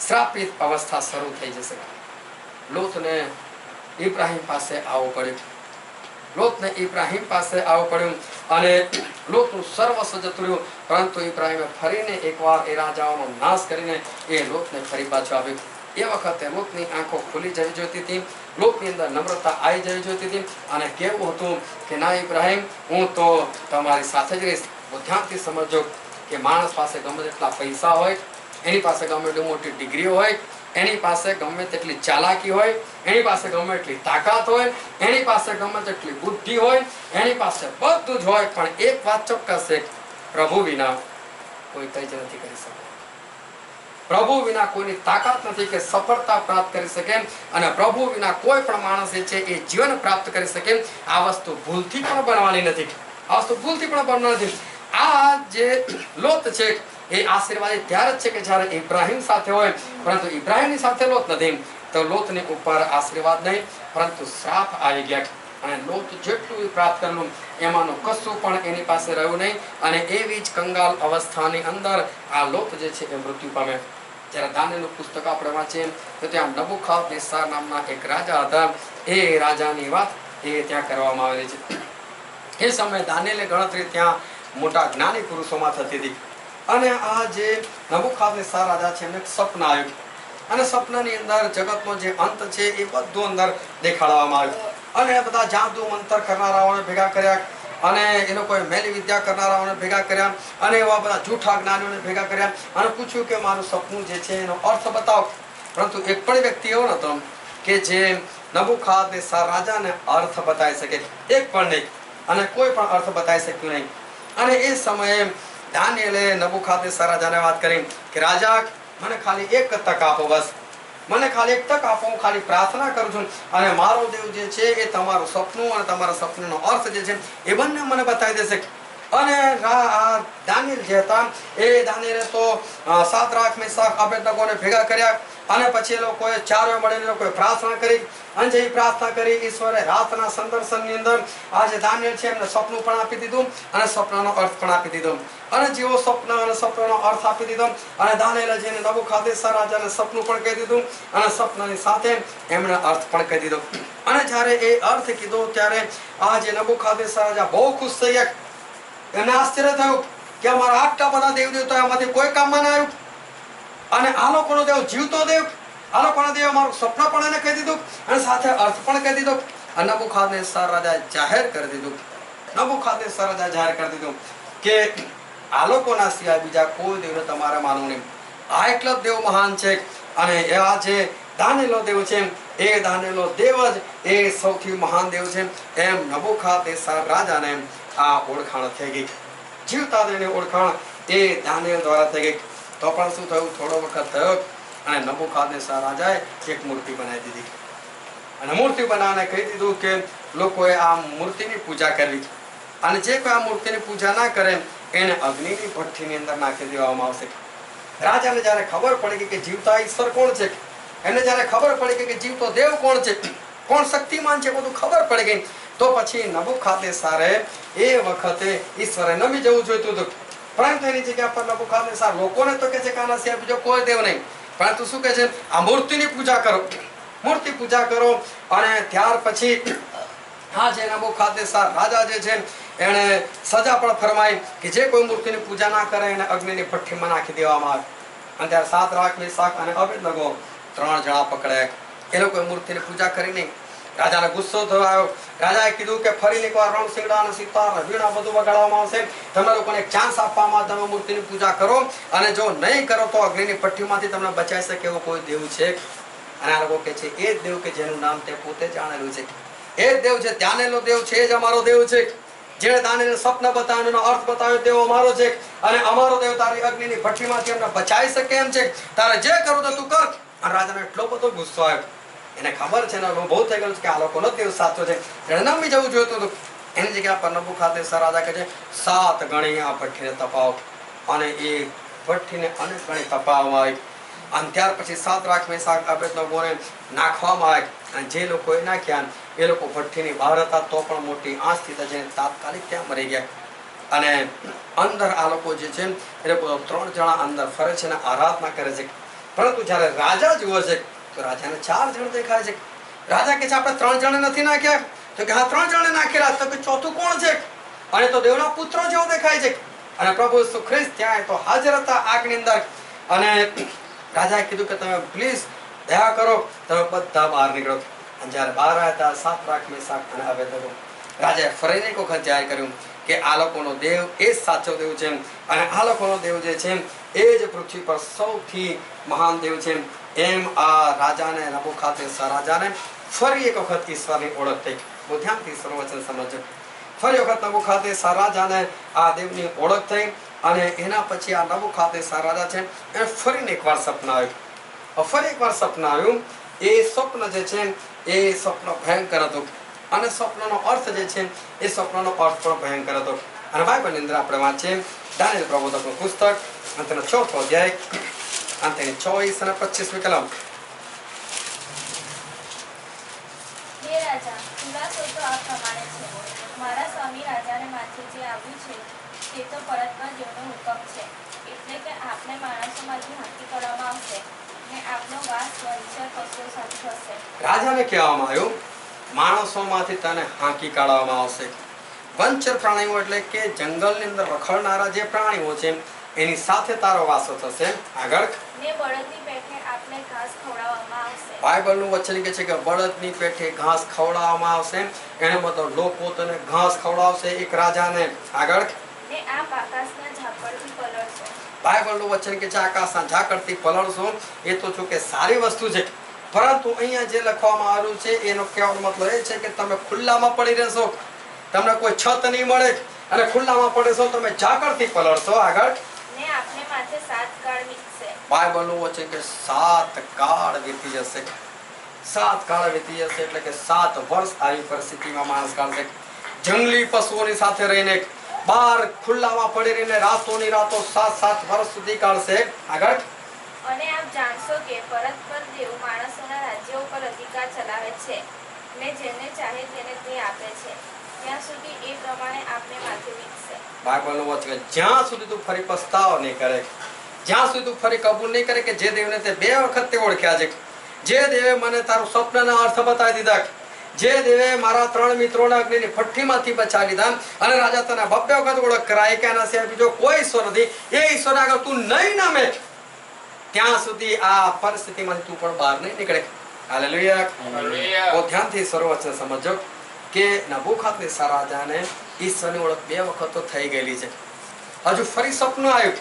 શ્રાપિત અવસ્થા શરૂ થઈ જશે. લોતને ઇબ્રાહીમ પાસે આવવું પડ્યું. લોતને ઇબ્રાહીમ પાસે આવવું પડ્યું અને લોતનું સર્વસ્વ જતું રહ્યું. પરંતુ ઇબ્રાહીમે ફરીને એકવાર એ રાજાઓનો નાશ કરીને એ લોતને ફરી પાછો આવ્યો. એ વખતે લોતની આંખો ખુલી જવી જોઈતી હતી. લોતની અંદર નમ્રતા આવી જવી જોઈતી હતી અને કેવું હતું કે ના ઇબ્રાહીમ, હું તો તમારી સાથે જ રહીશ. ધ્યાનથી સમજો કે માણસ પાસે ગમે તેટલા પૈસા હોય, એની પાસે ગમે એટલી મોટી ડિગ્રી હોય, એની પાસે ગમે તેટલી ચાલાકી હોય, એની પાસે ગમે એટલી તાકાત હોય, એની પાસે ગમે તેટલી બુદ્ધિ હોય, એની પાસે બધું જ હોય, પણ એક વાત ચોક્કસ છે, પ્રભુ વિના કોઈ કંઈ જ નથી કરી શકે. પ્રભુ વિના કોઈની તાકાત નથી કે સફળતા પ્રાપ્ત કરી શકે, અને પ્રભુ વિના કોઈ પણ માણસ છે એ જીવન પ્રાપ્ત કરી શકે. આ વસ્તુ ભૂલથી પણ બનવાની નથી. આ વસ્તુ ભૂલથી પણ બનવાની નથી. આ જે લોત છે એ આશીર્વાદિત ત્યારે જ છે કે જ્યારે ઇબ્રાહીમ સાથે હોય, પરંતુ ઇબ્રાહીમની સાથે લોત નથી, તો લોતની ઉપર આશીર્વાદ નહીં પરંતુ શ્રાપ આવી ગયા. અને લોત જેટલું પ્રાપ્ત કરેલું એમાંનું કશું પણ એની પાસે રહ્યું નહીં, અને એવી જ કંગાલ અવસ્થાની અંદર આ લોત જે છે એ મૃત્યુ પામે. જ્યારે દાનિયેલનું પુસ્તક આપણે વાંચીએ તો ત્યાં નબુખાદનેસ્સાર નામના એક રાજા હતા. એ રાજાની વાત એ ત્યાં કરવામાં આવેલી છે. એ સમયે દાનિયેલની ગણતરી ત્યાં મોટા જ્ઞાની પુરુષોમાં થતી હતી. અને આ જે નબુખાદનેસ્સાર રાજા છે એમને એક સપના આવ્યું, અને સપનાની અંદર જગતનો જે અંત છે એ બધું અંદર દેખાડવામાં આવ્યું. અને બધા જાદુ મંતર કરનારાઓને ભેગા કર્યા, અને એ લોકોએ મેલી વિદ્યા કરનારાઓને ભેગા કર્યા, અને એવા બધા જૂઠા જ્ઞાનીઓને ભેગા કર્યા, અને પૂછ્યું કે મારું સપનું જે છે એનો અર્થ બતાવો. પરંતુ એક પણ વ્યક્તિ એવો નહોતો કે જે નબુખાદનેસ્સાર રાજાને અર્થ બતાવી શકે. એક પણ નહીં, અને કોઈ પણ અર્થ બતાવી શક્યું નહીં. અને એ સમયે દાનિયેલે નબુખાદનેસ્સાર રાજાને વાત કરી કે રાજા, મને ખાલી એક તક આપો, બસ મને ખાલી એક તક આપો, હું ખાલી પ્રાર્થના કરું છું અને મારો દેવ જે છે એ તમારું સપનું અને તમારા સપનાનો અર્થ જે છે એ બંને મને બતાવી દેશે. અને દાનિયેલ જે હતા એ દાનિયેલે તો સાદ્રાક મેશાક અબેદનગોને ભેગા કર્યા અને પછી એ લોકોએ ચારે મળીને લોકોએ પ્રાર્થના કરી અને જે પ્રાર્થના કરી ઈશ્વરે રાતના સંદર્શનની અંદર આ જે દાનિયેલ છે એમને સપનું પણ આપી દીધું અને સપનાનો અર્થ પણ આપી દીધો. અને જેવો સપના અને સપનાનો અર્થ આપી દીધો અને દાનિયેલે જેને નબુખાદેસર રાજાને સપનું પણ કહી દીધું અને સપનાની સાથે એમણે અર્થ પણ કહી દીધો. અને જ્યારે એ અર્થ કીધો ત્યારે આ જે નબુખાદેસર રાજા બહુ ખુશ થઈ ગયા. એમને આશ્ચર્ય થયું કે અમારા આટલા બધા દેવ દેવતાઓમાંથી કોઈ કામમાં ના આવ્યું અને આ લોકોનો દેવ જીવતો દેવ, આ લોકોનો દેવ અમારું સપના પણ એને કહી દીધું અને સાથે અર્થ પણ કહી દીધો. અને નબુખાદેસર રાજાએ જાહેર કરી દીધું, નબુખાદેસર રાજાએ જાહેર કરી દીધું કે આ લોકોના સિવાય બીજા કોઈ દેવને તમારે માનવું નહીં. આ એકલો જ દેવ મહાન છે અને આ જે દાનિયેલનો દેવ છે એ દાનિયેલનો દેવ જ એ સૌથી મહાન દેવ છે. એમ નબુખાદેસર રાજાને આ ઓળખાણ થઈ ગઈ. જીવતા દેવની ઓળખાણ એ દાનિયેલ દ્વારા થઈ ગઈ. તો પણ શું થયું, થોડો વખત થયો અને નબુખાદેસર રાજાએ એક મૂર્તિ બનાવી દીધી અને મૂર્તિ બનાવીને કહી દીધું કે લોકોએ આ મૂર્તિની પૂજા કરવી અને જે કોઈ આ મૂર્તિની પૂજા ના કરે એને અગ્નિની ભઠ્ઠીની અંદર નાખી દેવામાં આવશે. રાજાને જ્યારે ખબર પડી કે જીવતા ઈશ્વર કોણ છે, એને જ્યારે ખબર પડી કે જીવતો દેવ કોણ છે, કોણ શક્તિમાન છે, બધું ખબર પડી ગઈ. તો પછી નબુખાદેસરે એ વખતે ઈશ્વરે નમી જવું જોઈતું હતું, પરંતુ એની જગ્યા પર નબુખાદેસર લોકોને તો કે છે કે આના સિવાય બીજો કોઈ દેવ નહીં, પરંતુ શું કહે છે આ મૂર્તિની પૂજા કરો, મૂર્તિ પૂજા કરો. અને ત્યાર પછી આ જે નબુખાદેસર રાજા જે છે એણે સજા પણ ફરમાઈ કે જે કોઈ મૂર્તિની પૂજા ના કરે એને અગ્નિની ભઠ્ઠીમાં નાખી દેવામાં આવે. અને ત્યારે સાદ્રાક મેશાક અને અબેદનગો 3 જણા પકડાયા. એ લોકોએ મૂર્તિની પૂજા કરી નહીં. રાજાને ગુસ્સો થયો આવ્યો. રાજાએ કીધું કે ફરીને એકવાર રણશીંગડા અને સિતાર અને વીણા બધું વગાડવામાં આવશે, તમને લોકોને એક ચાન્સ આપવામાં, તમે મૂર્તિની પૂજા કરો અને જો નહીં કરો તો અગ્નિની ભઠ્ઠીમાંથી તમને બચાવી શકે એવો કોઈ દેવ છે. અને આ લોકો કહે છે એ જ દેવ કે જેનું નામ તે પોતે જાણેલું છે, એ જ દેવ છે, દાનિયેલનો દેવ છે, એ જ અમારો દેવ છે. જેણે દાનિયેલને સ્વપ્ન બતાવ્યું, એનો અર્થ બતાવ્યો તેવો અમારો છે અને અમારો દેવ તારી અગ્નિની ભઠ્ઠીમાંથી અમને બચાવી શકે એમ છે. તારે જે કરવું તો તું કર. અને રાજાને એટલો બધો ગુસ્સો આવ્યો, એને ખબર છે ને અનુભવ થઈ ગયો છે કે આ લોકોનો દેવ સાચો છે, એને નમી જવું જોઈતું હતું. એની જગ્યા પર નબુખાદેસર રાજા કહે છે 7 ગણી આ ભઠ્ઠીને તપાવો અને એ ભઠ્ઠીને અનેક ગણી તપાવવામાં આવી. અને ત્યાર પછી સાદ્રાક મેશાક અબેદનગોને નાખવામાં આવ્યા. અને જે લોકોએ નાખ્યા એ લોકો ભઠ્ઠીની બહાર હતા તો પણ મોટી આંચથી જઈને તાત્કાલિક ત્યાં મરી ગયા. અને અંદર આ લોકો જે છે એ લોકો 3 જણા અંદર ફરે છે અને આરાધના કરે છે. પરંતુ જ્યારે રાજા જુએ છે તો રાજાને 4 જણ દેખાય છે. રાજા કે છે આપણે 3 જણ નથી નાખ્યા, તો કે હા 3 જણને નાખેલા, તો કે ચોથું કોણ છે? અને તો દેવના પુત્રો જેવો દેખાય છે. અને પ્રભુ ઈસુ ખ્રિસ્ત ત્યાં તો હાજર હતા આગની અંદર. અને રાજાએ કીધું કે તમે પ્લીઝ દયા કરો, તમે બધા બહાર નીકળો. અને જ્યારે બહાર આવ્યા હતા સાદ્રાક મેશાક અને અબેદનગો, રાજાએ ફરીને એક વખત જાહેર કર્યું કે આ લોકોનો દેવ એ જ સાચો દેવ છે અને આ લોકોનો દેવ જે છે એ જ પૃથ્વી પર સૌથી મહાન દેવ છે. એમ આ રાજાને નબુખાદેસર રાજાને ફરી એક વખત ઈશ્વરની ઓળખ થઈ. બહુ ધ્યાનથી ઈશ્વર વચન સમજો. ફરી વખત નબુખાદેસર રાજાને આ દેવની ઓળખ થઈ અને એના પછી આ નબુખાદેસર રાજા છે એ ફરીને એકવાર સપના આવ્યું. ફરી એકવાર સપના આવ્યું. એ સ્વપ્ન જે છે એ સ્વપ્ન ભયંકર હતું અને સ્વપ્નનો અર્થ જે છે એ સ્વપ્નનો અર્થ પણ ભયંકર હતો. અને બાઇબલની અંદર આપણે વાંચીએ દાનિયેલ પ્રબોધકનું પુસ્તક અને તેનો 4થો અધ્યાય અને તેની 24 અને 25મી કલમ. હે રાજા, ખુલાસો તો આ પ્રમાણે છે. મારા સ્વામી રાજાને માથે જે આવ્યું છે તે તો પરતમાં દેવનો હુકમ છે, એટલે કે આપને માણસોમાંથી હાંકી કરવામાં આવશે ને આપનો વાસ વંચર પશુઓ સાથે થશે. રાજાને કહેવામાં આવ્યું માણસોમાંથી તને હાંકી કાઢવામાં આવશે. વંચર પ્રાણીઓ એટલે કે જંગલની અંદર રખડનારા જે પ્રાણીઓ છે એની સાથે તારો વાસો થશે. આગળ ને બળદની પેઠે આપને ઘાસ ખવડાવવામાં આવશે. બાઇબલનું વચન કહે છે કે બળદની પેઠે ઘાસ ખવડાવવામાં આવશે. એનો મતલબ લોકો તને ઘાસ ખવડાવશે એક રાજાને. આગળ ને આપ આકાશના ઝાકળથી પલળશો. બાઇબલનું વચન કે છે આકાશના ઝાકળથી પલળશો. એ તો જો કે સારી વસ્તુ છે, પરંતુ અહીંયા જે લખવામાં આવ્યું છે એનો કહેવાનો મતલબ એ છે કે તમે ખુલ્લામાં પડી રહેશો, તમને કોઈ છત નહીં મળે અને ખુલ્લામાં પડેશો, તમે ઝાકળથી પલળશો. આગળ ને આપને માથે 7 કાળ વીતશે. બાઇબલનું વચન કે 7 કાળ વીતી જશે. 7 કાળ વીતી જશે એટલે કે 7 વર્ષ આવી પરિસ્થિતિમાં માણસ કાઢશે. જંગલી પશુઓની સાથે રહીને બહાર ખુલ્લામાં પડી રહીને રાતોની રાતો 7 વર્ષ સુધી કાઢશે. આગળ અને આપ જાણશો કે પરસ્પર દેવ માણસોના રાજ્ય ઉપર અધિકાર ચલાવે છે ને જેને ચાહે તેને તે આપે છે. ત્યાં સુધી એ પ્રમાણે આપને માથે વીતશે. બાઇબલનું વચન જ્યાં સુધી તું ફરી પસ્તાવો નહીં કરે, જ્યાં સુધી તું ફરી કબૂલ નહીં કરે કે જે દેવને તે 2 વખત તે ઓળખ્યા છે, જે દેવે મને તારું સ્વપ્નના અર્થ બતાવી દીધા, જે દેવે મારા 3 મિત્રોને અગ્નિની ભઠ્ઠીમાંથી બચાવી લીધા અને રાજા તને 2 વખત ઓળખ કરાય કે આના સિવાય બીજો કોઈ ઈશ્વર નથી, એ ઈશ્વર આગળ તું નહીં નમે ત્યાં સુધી આ પરિસ્થિતિમાંથી તું પણ બહાર નહીં નીકળે. હાલેલુયા. બહુ ધ્યાનથી સર્વવચન સમજો કે નબૂખદનેસર રાજાને ઈશ્વરની ઓળખ 2 વખત તો થઈ ગયેલી છે. હજુ ફરી સપનું આવ્યું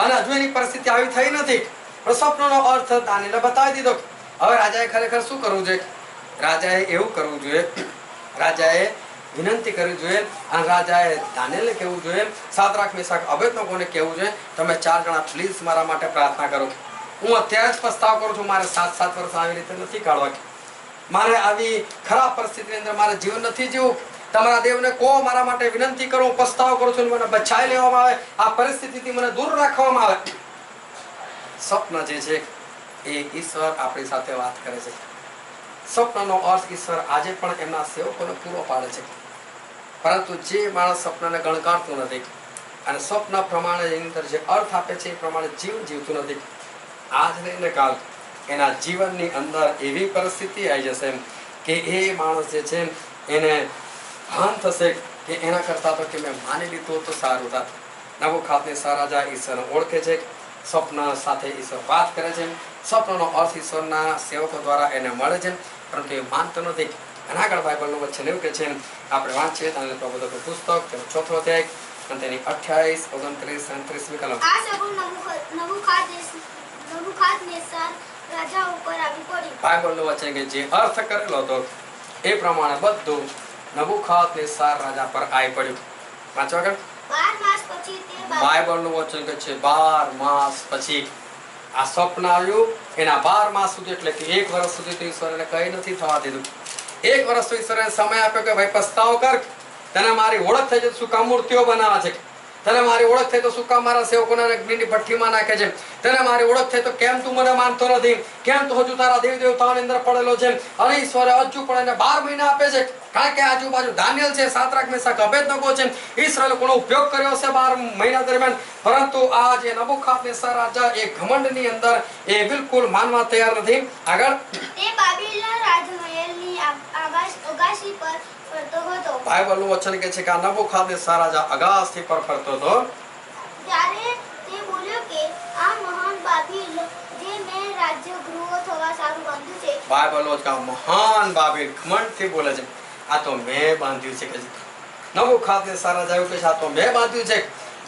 અને હજુ એની પરિસ્થિતિ આવી થઈ નથી, પણ સપનોનો અર્થ દાનિયેલે બતાવી દીધો. હવે રાજાએ ખરેખર શું કરવું જોઈએ? રાજાએ એવું કરવું જોઈએ, રાજાએ વિનંતી કરવી જોઈએ અને રાજાએ દાનિયેલને કહેવું જોઈએ, સાદ્રાક મેશાક અબેદનગોને કહેવું જોઈએ, તમે 4 જણા પ્લીઝ મારા માટે પ્રાર્થના કરો. હું અત્યારે જ પસ્તાવ કરું છું, મારે 7 વર્ષ આવી રીતે નથી કાઢવા, મારે આવી ખરાબ પરિસ્થિતિની અંદર મારે જીવન નથી જીવવું. તમારા દેવને કહો મારા માટે વિનંતી કરો, હું પસ્તાવ કરું છું, મને બચાવી લેવામાં આવે, આ પરિસ્થિતિથી મને દૂર રાખવામાં આવે. સ્વપ્ન જે છે એ ઈશ્વર આપણી સાથે વાત કરે છે. સ્વપ્નનો અર્થ ઈશ્વર આજે પણ એમના સેવકોને પૂરો પાડે છે, પરંતુ જે માણસ સ્વપ્નને ગણકારતું નથી અને સ્વપ્ન પ્રમાણે એની અંદર જે અર્થ આપે છે એ પ્રમાણે જીવન જીવતું નથી, આજ લઈને કાલ એના જીવનની અંદર એવી પરિસ્થિતિ આવી જશે કે એ માણસ જે છે એને ભાન થશે કે એના કરતાં તો કે મેં માની લીધું તો સારું થાત. નબૂખદનેસર રાજા ઈશ્વરને ઓળખે છે, સ્વપ્ન સાથે ઈશ્વર વાત કરે છે, સ્વપ્નનો અર્થ ઈશ્વરના સેવકો દ્વારા એને મળે છે, પરંતુ એ માનતો નથી. અને આગળ બાઇબલનું વચન એવું કે છે, આપણે વાંચીએ દાનિયેલ પ્રવક્તાનું પુસ્તક તેનો 4થો અધ્યાય અને તેની 28, 29 અને 30મી કલમ. આ સગુણ નબૂખદનેસર રાજા ઉપર આવી પડી. બાઇબલનું વચન કે જે અર્થ કરેલો હતો એ પ્રમાણે બધું નબૂખદનેસર રાજા પર આવી પડ્યું. વાંચો આગળ. 12 માસ પછી તે બાઇબલનું વચન કે છે 12 માસ પછી આ સ્વપ્ન આવ્યું. એના 12 માસ સુધી એટલે કે 1 વર્ષ સુધી તો ઈશ્વરને કંઈ નથી થવા દીધું. 1 વર્ષ તો ઈશ્વરે સમય આપ્યો કે ભાઈ પસ્તાવ કર, તને મારી ઓળખ થઈ જશે, શું કામ મૂર્તિઓ બનાવે છે, તને મારી ઓળખ થઈ તો શું કામ મારા સેવકોને અગ્નિની ભઠ્ઠીમાં નાખે છે, તને મારી ઓળખ થઈ તો કેમ તું મને માનતો નથી, કેમ તું હજુ તારા દેવ દેવતાઓની અંદર પડેલો છે. અને ઈશ્વરે હજુ પણ એને 12 મહિના આપે છે, કારણ કે આજુબાજુ દાનિયેલ છે, સાદ્રાક મેશાક અબેદનગો છે, ઈશ્વરે કોનો ઉપયોગ કર્યો છે 12 મહિના દરમિયાન. પરંતુ આ જે નબૂખદનેસર રાજા એ ઘમંડની અંદર એ બિલકુલ માનવા તૈયાર નથી. આગળ. તે બાબિલોન રાજમહેલની અગાશી પર ફરતો હતો. બાઇબલનું વચન કહે છે કે આ નબૂખદનેસર રાજા અગાશી પર ફરતો હતો. ત્યારે તે બોલ્યો કે આ મહાન બાબિલ જે મેં રાજગૃહો થવા સારું બાંધ્યું છે. બાઇબલનો કે મહાન બાબિલ ઘમંડથી બોલે છે, આ તો મેં બાંધ્યું છે. કે નબૂખદનેસર રાજા એવું કહે છે, આ તો મેં બાંધ્યું છે.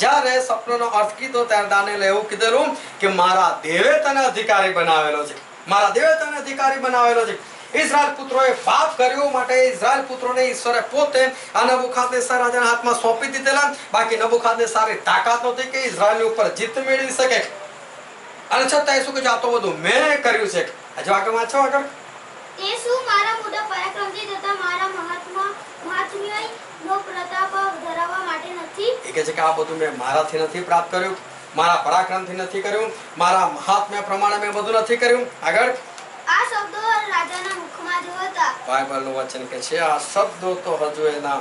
જ્યારે સ્વપ્નનો અર્થ કીધો ત્યારે દાનિયેલે એવું કીધેલું કે મારા દેવે તને અધિકારી બનાવેલો છે, મારા દેવે તને અધિકારી બનાવેલો છે. ઇઝરાયલ પુત્રોએ પાપ કર્યું માટે ઇઝરાયલ પુત્રોને ઈશ્વરે પોતે આ નબૂખદનેસર રાજાના હાથમાં સોંપી દીધેલા. બાકી નબૂખદનેસરની તાકાત નહોતી કે ઇઝરાયલની ઉપર જીત મેળવી શકે, અને છતાં શું કે આ તો બધું મેં કર્યું છે. હજુ આગળ વાંચો. આગળ. તે શું મારા મોટા પરાક્રમથી તથા મારા મહાત્મ્યનો પ્રતાપ ધરાવવા માટે નથી? એ કહે છે કે આ બધું મેં મારાથી નથી પ્રાપ્ત કર્યું, મારા પરાક્રમથી નથી કર્યું, મારા મહાત્મ્ય પ્રમાણે મેં બધું નથી કર્યું. આગળ. આ શબ્દો રાજાના મુખમાં જ હતા. બાઇબલનું વચન કે છે આ શબ્દો તો હજુ એના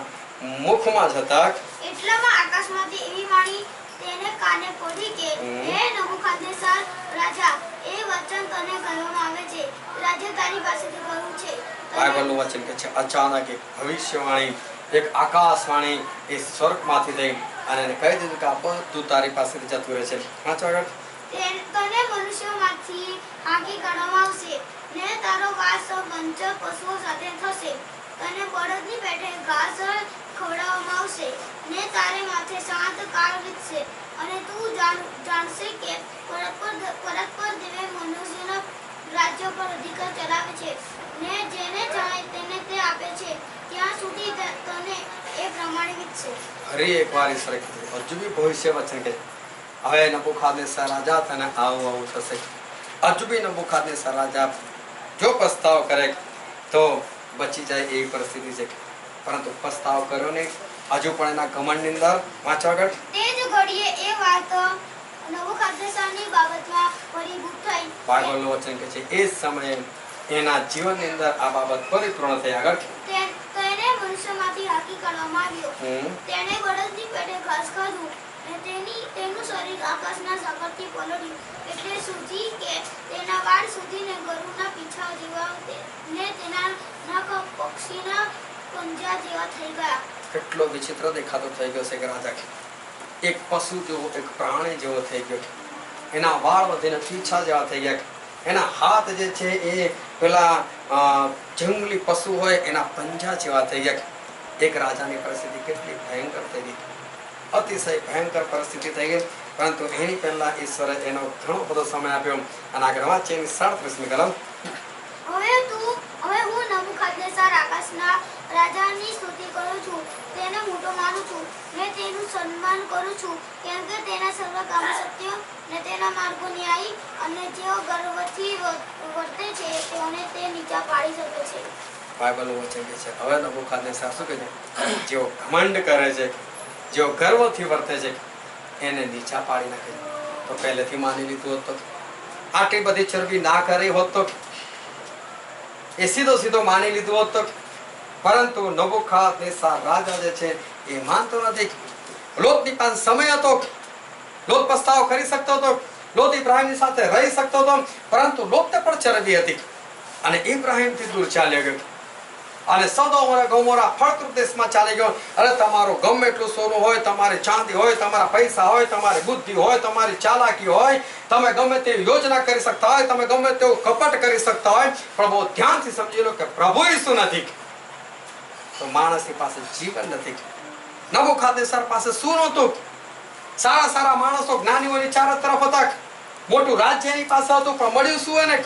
મુખમાં જ હતા. એટલામાં આકાશમાંથી એવી વાણી તેને કાને પડી કે હે નબૂખદનેસર રાજા, એ વચન તને કહેવામાં આવે છે, રાજ્ય તારી પાસેથી ગયું છે. બાઇબલનું વચન કે છે અચાનક એક ભવિષ્યવાણી, એક આકાશવાણી એ સ્વર્ગમાંથી થઈ અને એને કહી દીધું કે આ બધું તારી પાસેથી જતું રહે છે. વાંચો આગળ. તને મનુષ્યોમાંથી હાંકી કાઢવામાં આવશે ને તારો વાસ વંચક પશુઓ સાથે થશે. તને બળદની પેઠે ઘાસ ખવડાવવામાં આવશે ને તારે માથે 7 કાળ વીતશે. અને તું જાણશે કે પરસ્પર દેવે મનુષ્યના રાજ્ય પર અધિકાર ચલાવે છે ને જેને ચાહે તેને તે આપે છે. ત્યાં સુધી તને એ પ્રમાણે વીતશે. ફરી એકવાર ઈશ્વરે કીધું, હજુ બી ભવિષ્ય વચન કે હવે નબૂકદનેસર રાજા તને આવું થશે. હજુ બી નબૂકદનેસર રાજા જો પસ્તાવ કરે તો બચી જાય એવી પરિસ્થિતિ છે, પરંતુ પસ્તાવ કર્યો નહીં. હજુ પણ એના ઘમંડની અંદર વાંચો આગળ. તે જ ઘડીએ એ વાત નબૂકદનેસરની બાબતમાં પરિભૂત થઈ. બાઇબલનું વચન કહે છે એ સમયે એના જીવનની અંદર આ બાબત પરિપૂર્ણ થઈ. આગળ. તેને મનુષ્યમાંથી હાંકી કાઢવામાં આવ્યો. તેણે બળદની પેટે ઘાસ ખાધું અને તેનું શરીર આકાશના સાગરથી પલળ્યું એટલે સુધી કે તેના વાળ સુધીને ગરુડના પીછા જેવા ને તેના નખ પક્ષીના પંજા જેવા થઈ ગયા. કેટલો વિચિત્ર દેખાતો થઈ ગયો છે કે રાજા એક પશુ જેવો, એક પ્રાણી જેવો થઈ ગયો. એના વાળ વધીને પીછા જેવા થઈ ગયા. એના હાથ જે છે એ પેલા જંગલી પશુ હોય એના પંજા જેવા થઈ ગયા. એક રાજાની પરિસ્થિતિ કેટલી ભયંકર થઈ ગઈ, અતિશય ભયંકર પરિસ્થિતિ થઈ ગઈ. પરંતુ એની પહેલા ઈશ્વરે એનો ઘણો બધો સમય આપ્યો. અને આગળ વાંચીએ 37મી કલમ. હવે હું નબૂકદનેસર આકાશના રાજાની સ્તુતિ કરું છું, તેને મોટો માનું છું ને તેનું સન્માન કરું છું, કેમ કે તેના સર્વ કામ સત્ય ને તેના માર્ગો ન્યાયી અને જેઓ ગર્વથી વર્તે છે તેઓને તે નીચા પાડી શકે છે. બાઇબલનું વચન કહે છે હવે નબૂકદનેસર શું કહે છે? જેઓ ઘમંડ કરે છે, જેઓ ગર્વથી વર્તે છે એને નીચા પાડી નાખે છે. તો પહેલેથી માની લીધું હોત તો, આટલી બધી ચરબી ના કરી હોત તો, એ સીધો માની લીધું હોત તો, પરંતુ નબૂકદનેસર રાજા જે છે એ માનતો નથી. લોતની પાસે સમય હતો, લોત પસ્તાવ કરી શકતો હતો, લોત ઇબ્રાહીમની સાથે રહી શકતો હતો, પરંતુ લોતને પણ ચરબી હતી અને ઇબ્રાહીમથી દૂર ચાલ્યો ગયો અને સદોમ અને ગોમોરા ફળદ્રુપ દેશમાં ચાલી ગયો. અરે તમારું ગમે એટલું સોનું હોય, તમારી ચાંદી હોય, તમારા પૈસા હોય, તમારી બુદ્ધિ હોય, તમારી ચાલાકી હોય, તમે ગમે તેવી યોજના કરી શકતા હોય, તમે ગમે તેવું કપટ કરી શકતા હોય, પણ બહુ ધ્યાનથી સમજી લો કે પ્રભુ ઈસુ નથી તો માણસની પાસે જીવન નથી. નબૂકદનેસર પાસે શું નહોતું? સારા માણસો જ્ઞાનીઓની ચારે તરફ હતા, મોટું રાજ્ય એની પાસે હતું, પણ મળ્યું શું એને?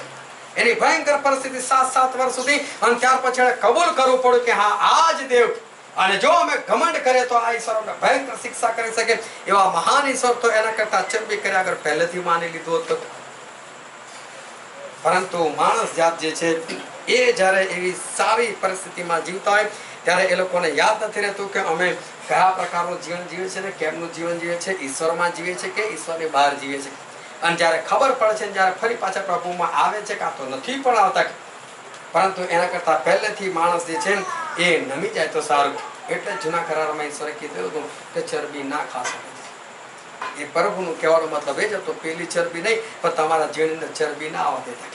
એની ભયંકર પરિસ્થિતિ 7 વર્ષ સુધી. અને ત્યાર પછી એને કબૂલ કરવું પડ્યું કે હા આ જ દેવ, અને જો અમે ઘમંડ કરીએ તો આ ઈશ્વર અમને ભયંકર શિક્ષા કરી શકે. એવા મહાન ઈશ્વર તો એના કરતા ચરબી કર્યા આગળ પહેલેથી માની લીધું હતું. પરંતુ માણસ જાત જે છે એ જ્યારે એવી સારી પરિસ્થિતિમાં જીવતા હોય ત્યારે એ લોકોને યાદ નથી રહેતું કે અમે કયા પ્રકારનું જીવન જીવે છે ને કેમનું જીવન જીવે છે, ઈશ્વરમાં જીવે છે કે ઈશ્વરની બહાર જીવે છે. અને જ્યારે ખબર પડે છે, જ્યારે ફરી પાછા પ્રભુમાં આવે છે, કાં તો નથી પણ આવતા, પરંતુ એના કરતા પહેલેથી માણસ જે છે એ નમી જાય તો સારું. એટલે જૂના કરારમાં ઈશ્વરે કીધું હતું કે ચરબી ના ખાશો. એ પ્રભુનું કહેવાનો મતલબ એ જ હતો, પેલી ચરબી નહીં પણ તમારા જીવનની અંદર ચરબી ના આવવા દેતા,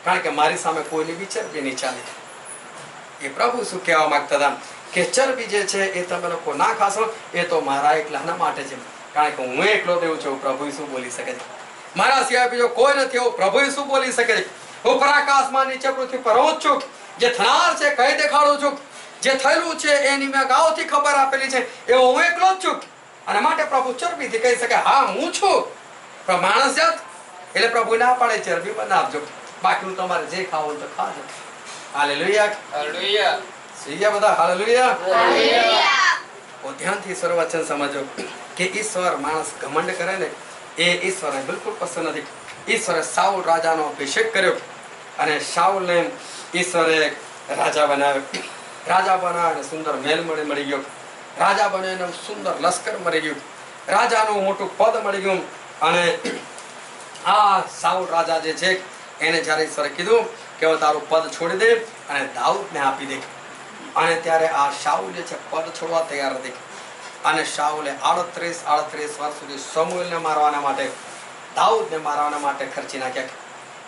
કારણ કે મારી સામે કોઈની બી ચરબી નહીં ચાલે. એ પ્રભુ શું કહેવા માંગતા હતા કે ચરબી જે છે એ તમે લોકો ના ખાશો, એ તો મારા એકલાના માટે છે, કારણ કે હું એકલો દેવ છું. પ્રભુ શું બોલી શકે છે? મારા સિવાય બીજો કોઈ નથી. એવું પ્રભુ શું બોલી શકે છે? હું પરાકાશમાં નીચે પૃથ્વી પર હું જ છું, જે થનાર છે કહી દેખાડું છું, જે થયેલું છે એની મેં અગાઉથી ખબર આપેલી છે, એવો હું એકલો જ છું. અને માટે પ્રભુ ચરબીથી કહી શકે હા હું છું. પણ માણસ જાત એટલે પ્રભુ ના પાડે ચરબી બનાવજો, બાકીનું તમારે જે ખાવું તો ખાજો. Hallelujah, hallelujah. સીયા બધા હાલેલુયા. હાલેલુયા. ધ્યાનથી ઈશ્વર વચન સમજો કે ઈશ્વર માણસ ઘમંડ કરે ને એ ઈશ્વરને બિલકુલ પસંદ નથી. ઈશ્વરે સાઉલ રાજાનો અભિષેક કર્યો અને સાઉલને ઈશ્વરે રાજા બનાવ્યો. રાજા બનાવ્યો, સુંદર મહેલ મળી ગયો. રાજા બન્યો એને સુંદર લશ્કર મળી ગયું, રાજાનું મોટું પદ મળી ગયું. અને આ સાઉલ રાજા જે છે એને જ્યારે ઈશ્વરે કીધું કે હવે તારું પદ છોડી દે અને દાઉદને આપી દે, અને ત્યારે આ શાઉલ જે છે પદ છોડવા તૈયાર હતી. અને શાઉલે 38 વર્ષ સુધી સમુએલને મારવાના માટે, દાઉદને મારવાના માટે ખર્ચી નાખ્યા.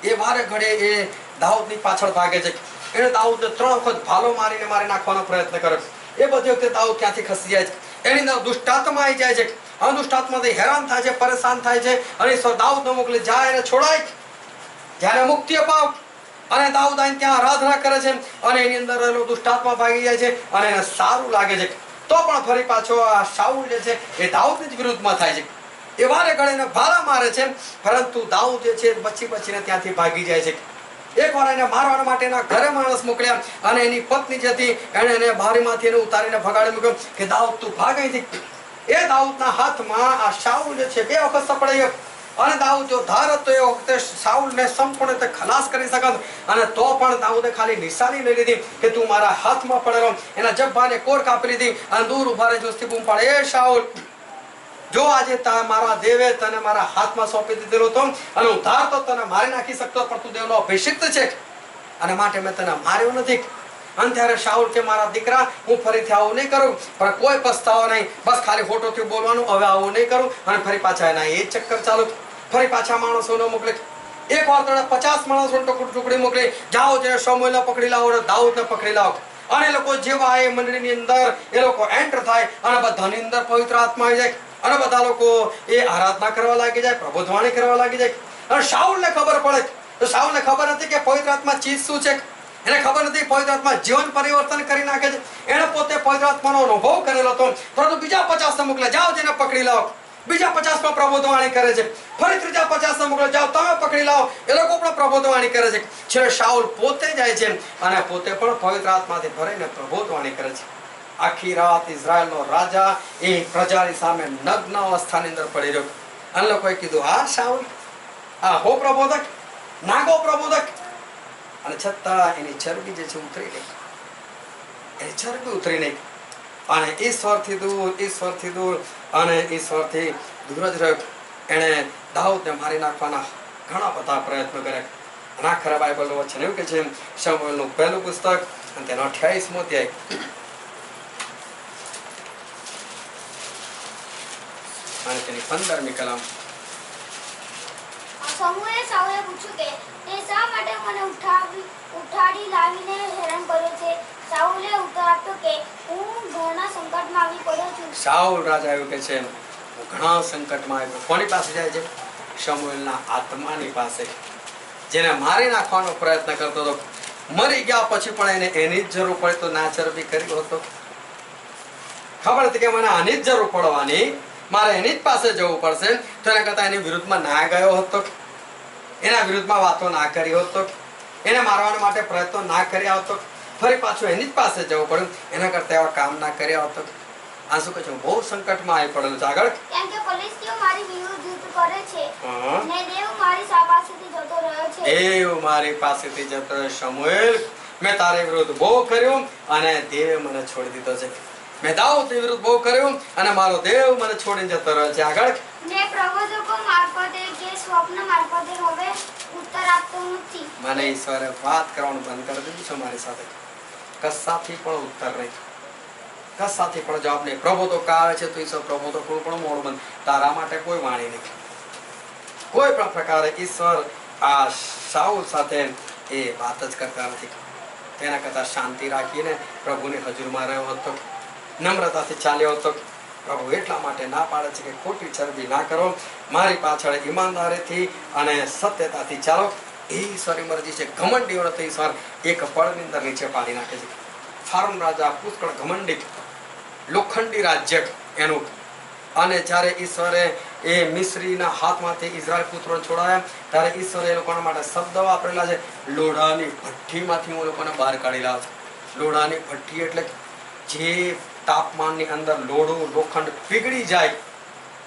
એ વારે ઘડે એ દાઉદની પાછળ ભાગે છે. એને દાઉદને 3 વખત ભાલો મારી નાખવાનો પ્રયત્ન કર્યો. એ બધી વખતે દાઉદ ક્યાંથી ખસી જાય છે, એની અંદર દુષ્ટાત્મા આવી જાય છે. અને દુષ્ટાત્માથી હેરાન થાય છે, પરેશાન થાય છે. અને ઈશ્વર દાઉદને મોકલી જાય અને છોડાય, જ્યારે મુક્તિ અપાવ. અને દાઉદ આઈને ત્યાં આરાધના કરે છે અને એની અંદર રહેલો દુષ્ટાત્મા ભાગી જાય છે અને એને સારું લાગે છે. તો પણ ફરી પાછો આ શાઉલ જે છે એ દાઉદની જ વિરુદ્ધમાં થાય છે. એ વારે ઘડીને ભાલા મારે છે, પરંતુ દાઉદ જે છે બચીને ત્યાંથી ભાગી જાય છે. એકવાર એને મારવા માટે એના ઘરે માણસ મોકલ્યા અને એની પત્ની જે હતી એને બારીમાંથી એને ઉતારીને ભગાડી મૂક્યો કે દાઉદ તું ભાગ અહીંથી. એ દાઉદના હાથમાં આ શાઉલ જે છે 2 વખત સપડાયો અને દાઉદ જો ધારત તો એ વખતે શાઉલને સંપૂર્ણ રીતે ખલાસ કરી શકત અને તો પણ દાઉદે ખાલી નિશાની લઈ લીધી કે તું મારા હાથમાં પડેલો એના જબ્બાને કોર કાપી લીધી અને દૂર ઉભા રહી જોસ્તી બૂમ પાડે એ શાઉલ જો આજે મારા દેવે તને મારા હાથમાં સોંપી દીધેલો હતો અને હું ધારતો તને મારી નાખી શકતો પણ તું દેવનો અભિષિક્ત છે અને માટે મેં તને માર્યો નથી અને ત્યારે શાઉલ કે મારા દીકરા હું ફરીથી આવું નહીં કરું પણ કોઈ પસ્તાવો નહીં બસ ખાલી ફોટોથી બોલવાનું હવે આવું નહીં કરું અને ફરી પાછા એના એ ચક્કર ચાલુ ફરી પાછા માણસોને મોકલે એક વાર તને 50 માણસોને ટુકડી મોકલી જાઓ જે શમૂએલને પકડી લાવો અને દાઉદને પકડી લાવો અને એ લોકો જેવા એ મંડળીની અંદર એ લોકો એન્ટર થાય અને બધાની અંદર પવિત્ર આત્મા આવી જાય અને બધા લોકો એ આરાધના કરવા લાગી જાય પ્રબોધવાણી કરવા લાગી જાય અને શાઉલને ખબર પડે તો શાઉલને ખબર હતી કે પવિત્ર આત્મા ચીજ શું છે એને ખબર નથી પવિત્ર આત્મા જીવન પરિવર્તન કરી નાખે છે એને પોતે પવિત્ર આત્માનો અનુભવ કરેલો હતો પરંતુ બીજા 50 ને મોકલે જાઓ જેને પકડી લાવો બીજા 50 માં પ્રબોધવાણી કરે છે ફરી ત્રીજા 50 ને મોકલે જાઓ તમે પકડી લાવો એ લોકો પણ પ્રબોધવાણી કરે છે છેલ્લે શાઉલ પોતે જાય છે અને પોતે પણ પવિત્ર આત્માથી ભરીને પ્રબોધવાણી કરે છે આખી રાત ઇઝરાયલનો રાજા એ પ્રજાની સામે નગ્ન અવસ્થાની અંદર પડી રહ્યો અને લોકોએ કીધું આ શાઉલ આ હો પ્રબોધક નાગો પ્રબોધક અને છતાં એની ચરબી જે છે ઉતરી નહીં એની ચરબી ઉતરી નહીં અને ઈશ્વરથી દૂર અને ઈશ્વરથી દૂર જ રહ્યો એણે દાઉદને મારી નાખવાના ઘણા બધા પ્રયત્નો કર્યા અને આખરા બાઇબલ વચ્ચે એવું કે છે શમૂએલનું પહેલું પુસ્તક અને તેનો 28મો અધ્યાય અને તેની 15મી કલમ સમૂહે સાઉલે પૂછ્યું કે તે શા માટે મને ઉઠાડી લાવીને હેરાન કર્યો છે સાઉલે ઉત્તર આપ્યો કે હું ઘણા સંકટમાં આવી પડ્યો છું શાઉલ રાજા એવું કે છે હું ઘણા સંકટમાં આવ્યો કોની પાસે જાય છે શમૂએલના આત્માની પાસે જેને મારી નાખવાનો પ્રયત્ન કરતો હતો મરી ગયા પછી પણ એને એની જ જરૂર પડે તો ના ચરબી કરી હતો ખબર હતી કે મને આની જ જરૂર પડવાની મારે એની જ પાસે જવું પડશે તો એના કરતા એની વિરુદ્ધમાં ના ગયો હતો એના વિરુદ્ધમાં વાતો ના કરી હોત તો એને મારવા માટે પ્રયત્નો ના કર્યા હોત તો ફરી પાછું એની જ પાસે જવું પડ્યું એના કરતા એવા કામ ના કર્યા હોત તો આ શું કહે છે બહુ સંકટમાં આવી પડેલું છે આગળ કેમ કે ફિલિસ્તીઓ મારી વિરુદ્ધ યુદ્ધ કરે છે અને દેવ મારી પાસેથી જતો રહ્યો છે દેવ મારી પાસેથી જતો રહ્યો શમૂએલ મેં તારી વિરુદ્ધ બહુ કર્યું અને દેવ મને છોડી દીધો છે મેં દાઉદની વિરુદ્ધ બહુ કર્યું અને મારો દેવ મને છોડીને જતો રહ્યો છે આગળ ને પ્રબોધકો મારફતે કે સ્વપ્ન મારફતે હવે ઉત્તર આપતો નથી મને ઈશ્વરે વાત કરવાનું બંધ કરી દીધું છે મારી સાથે કશાથી પણ ઉત્તર નહીં કશાથી પણ જવાબ નહીં પ્રબોધક આવે છે તો ઈશ્વર પ્રબોધકો પણ મોડું બંધ તારા માટે કોઈ વાણી નહીં કોઈ પણ પ્રકારે ઈશ્વર આ શાઉલ સાથે એ વાત જ કરતા નથી તેના કરતા શાંતિ રાખીને પ્રભુની હજુરમાં રહ્યો હતો નમ્રતાથી ચાલ્યો હતો પ્રભુ એટલા માટે ના પાડે છે કે ખોટી ચરબી ના કરો મારી પાછળ ઈમાનદારીથી અને સત્યતાથી ચાલો એ ઈશ્વરની મરજી છે ઘમંડીઓને તો ઈશ્વર એક પળની અંદર નીચે પાડી નાખે છે ફારૂન રાજા પુષ્કળ ઘમંડી લોખંડી રાજ્ય એનું અને જ્યારે ઈશ્વરે એ મિસ્રીના હાથમાંથી ઇઝરાયલ પુત્રોને છોડાયા ત્યારે ઈશ્વરે એ લોકોના માટે શબ્દ વાપરેલા છે લોઢાની ભઠ્ઠીમાંથી હું લોકોને બહાર કાઢી લાવું છું લોઢાની ભઠ્ઠી એટલે જે તાપમાનની અંદર લોઢું લોખંડ પીગળી જાય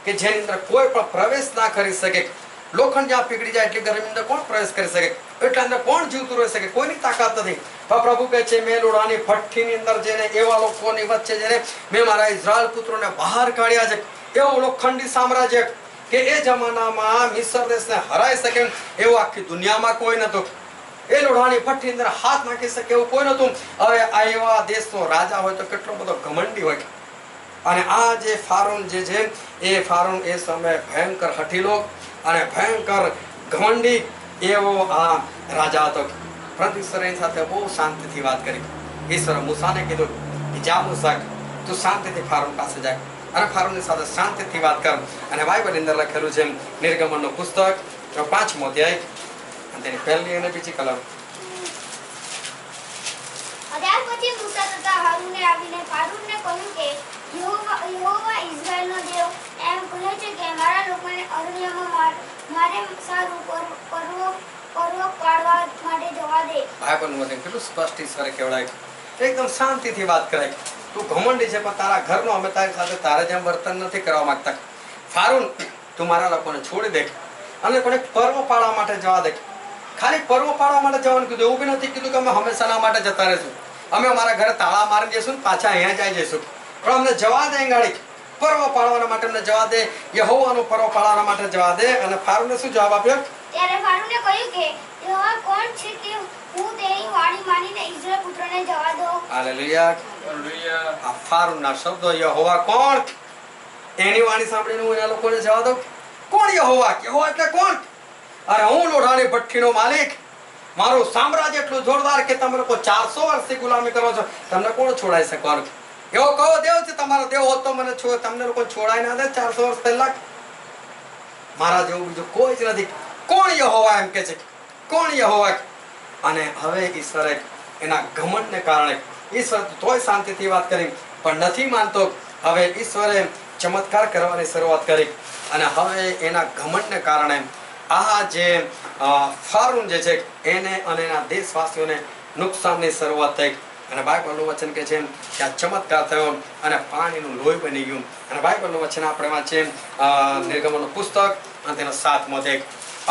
કે જેની અંદર કોઈ પણ પ્રવેશ ના કરી શકે લોખંડ જ્યાં પીગળી જાય એટલી ગરમી અંદર કોણ પ્રવેશ કરી શકે એટલે અંદર કોણ જીવતું રહી શકે કોઈની તાકાત નથી પણ પ્રભુ કહે છે મેં લોઢાની ભઠ્ઠીની અંદર જેને એવા લોકોની વચ્ચે જેને મેં મારા ઇઝરાયલ પુત્રોને બહાર કાઢ્યા છે એવું લોખંડી સામ્રાજ્ય કે એ જમાનામાં મિસ્ર દેશને હરાઈ શકે એવું આખી દુનિયામાં કોઈ નતું એ લોઢાની ભઠ્ઠી અંદર હાથ નાખી શકે એવું કોઈ નતું હવે આ એવા દેશનો રાજા હોય તો કેટલો બધો ઘમંડી હોય અને આ જે ફારૂન જે છે એ ફારૂન એ સમયે ભયંકર હઠીલો અને ભયંકર ઘમંડી એવો આ રાજા હતો પરંતુ ઈશ્વરે એની સાથે બહુ શાંતિથી વાત કરી ઈશ્વરે મૂસાને કીધું કે જા મૂસા તું શાંતિથી ફારૂન પાસે જાય અને ફારૂનની સાથે શાંતિથી વાત કર અને બાઇબલની અંદર લખેલું છે નિર્ગમનનું પુસ્તક 5મો અધ્યાય અને તેની પહેલી અને બીજી કલમ ત્યાર પછી મૂસા તથા હારૂને આવીને ફારૂનને કહ્યું કે યહોવા ઇઝરાયલનો દેવ એમ કહે છે કે મારા લોકોને અરણ્યમાં મારે સારું પર્વ કાઢવા માટે જવા દે બાઇબલનું વચન કેટલું સ્પષ્ટ ઈશ્વરે કહેવડાય એકદમ શાંતિથી વાત કરાય તું ઘમંડી છે, પણ તારા ઘરનો અમે તારી સાથે તારે જેમ વર્તન નથી કરવા માંગતા. ફારૂન, તું મારા લોકોને છોડી દે અને કોને પર્વ પાળવા માટે જવા દે. ખાલી પર્વ પાળવા માટે જવાનું કીધું, એવું બી નથી કીધું કે અમે હંમેશાના માટે જતા રહીશું, અમે અમારા ઘરે તાળા મારી જઈશું, પાછા અહીંયા જઈ જઈશું. પણ અમને જવા દે ગાડી, પર્વ પાળવાના માટે અમને જવા દે, યહોવાનો પર્વ પાળવાના માટે જવા દે. અને ફારૂને શું જવાબ આપ્યો? ત્યારે ફારૂને કહ્યું કે યહોવા કોણ છે કે હું તેની વાણી માનીને ઇઝરાયલ પુત્રને જવા દઉં? હાલેલુયા. આ ફારૂનના શબ્દો, યહોવા કોણ, એની વાણી સાંભળીને હું એના લોકોને જવા દઉં? કોણ યહોવા? યહોવા એટલે કોણ? અરે હું લોઢાની ભઠ્ઠીનો માલિક, મારું સામ્રાજ્ય એટલું જોરદાર કે તમે લોકો 400 વર્ષથી ગુલામી કરો છો, તમને કોણ છોડાઈ શકવાનું? એવો કયો દેવ છે તમારો? દેવ હોત તો મને તમને લોકો છોડાઈ ના દે 400 વર્ષ પહેલા? મારા જેવું બીજું કોઈ જ નથી. કોણ યહોવા? એમ કે છે, કોણ યહોવા? અને હવે ઈશ્વરે એના ઘમંડને કારણે, ઈશ્વર તોય શાંતિથી વાત કરી પણ નથી માનતો. હવે ઈશ્વરે ચમત્કાર કરવાની શરૂઆત કરી અને હવે એના ઘમંડને કારણે આ જે ફારૂન જે છે એને અને એના દેશવાસીઓને નુકસાનની શરૂઆત થઈ. અને બાઇબલનું વચન કે છે કે આ ચમત્કાર થયો અને પાણીનું લોહી બની ગયું. અને બાઇબલનું વચન આપણે વાંચીએ નિર્ગમનનું પુસ્તક અને તેનો 7મો અધ્યાય.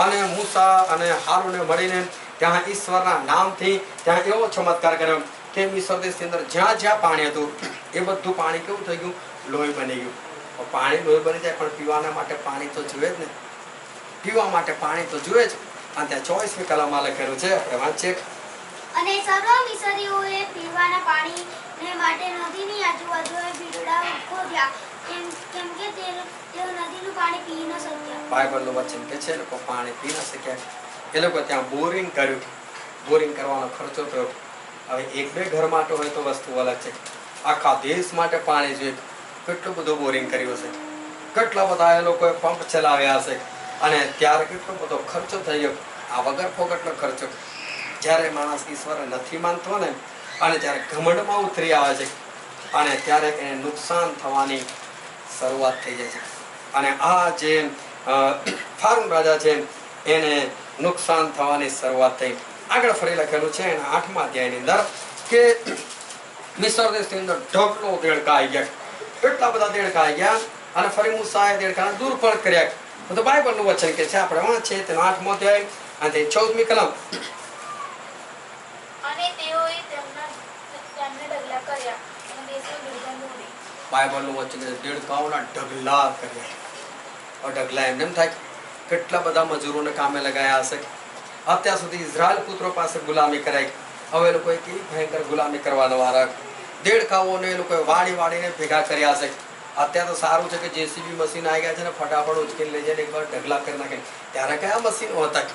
અને મૂસા અને હારૂને મળીને ત્યાં ઈશ્વરના નામથી ત્યાં એવો ચમત્કાર કર્યો કે મિસ્ર દેશની અંદર જ્યાં જ્યાં પાણી હતું એ બધું પાણી કેવું થઈ ગયું? લોહી બની ગયું. પાણી લોહી બની જાય પણ પીવાના માટે પાણી તો જોઈએ જ ને, પીવા માટે પાણી તો જોઈએ જ. અને ત્યાં 24મી કલમમાં લખેલું છે, આપણે વાંચીએ. અને સર્વ મિસરીઓએ પીવાના પાણીને માટે નદીની આજુબાજુએ બીવડા ખોદ્યા, કેમ કે તેઓ નદીનું પાણી પી ન શક્યા. બાઇબલનું વચન કે છે લોકો પાણી પી ન શક્યા. એ લોકો ત્યાં બોરિંગ કર્યું. બોરિંગ કરવાનો ખર્ચો થયો. હવે 1-2 ઘર માટે હોય તો વસ્તુ અલગ છે, આખા દેશ માટે પાણી જોઈએ. કેટલું બધું બોરિંગ કર્યું હશે, કેટલા બધા એ લોકોએ પંપ ચલાવ્યા હશે અને ત્યારે કેટલો બધો ખર્ચો થઈ ગયો. આ વગર ફોગટનો ખર્ચો. જ્યારે માણસ ઈશ્વર નથી માનતો ને અને જ્યારે ઘમંડમાં ઉતરી આવે છે અને ત્યારે એને નુકસાન થવાની શરૂઆત થઈ જાય છે. અને આ જે ફારૂન રાજા છે એને નુકસાન થવાની શરૂઆત થઈ. આગળ ફરી લખેલું છે એના 8મા અધ્યાયની અંદર કે મિસ્ર દેશની અંદર ઢગલો દેડકા આવી ગયા, કેટલા બધા દેડકા આવી ગયા અને ફરી મૂસાએ દેડકાને દૂર પણ કર્યા. તો બાઇબલનું વચન કે છે, આપણે વાંચીએ તેનો 8મો અધ્યાય અને તે 14મી કલમ. અને તેઓએ તેમને ઢગલા કર્યા અને દેશની દુર્ગંધ ઉડી. બાઇબલનું વચન કે દેડકાઓના ઢગલા કર્યા. ઢગલા એમ થાય કેટલા બધા મજૂરોને કામે લગાયા હશે. અત્યાર સુધી ઇઝરાયલ પુત્રો પાસે ગુલામી કરાઈ, હવે એ લોકોએ કેવી ભયંકર ગુલામી કરવાનો વારો. દેડકાઓને એ લોકોએ વાળીને ભેગા કર્યા છે. અત્યારે તો સારું છે કે જેસીબી મશીન આવી ગયા છે ને ફટાફટ ઉચકીને લઈ જાય એકવાર ઢગલા કરી નાખે. ત્યારે કયા મશીનો હતા?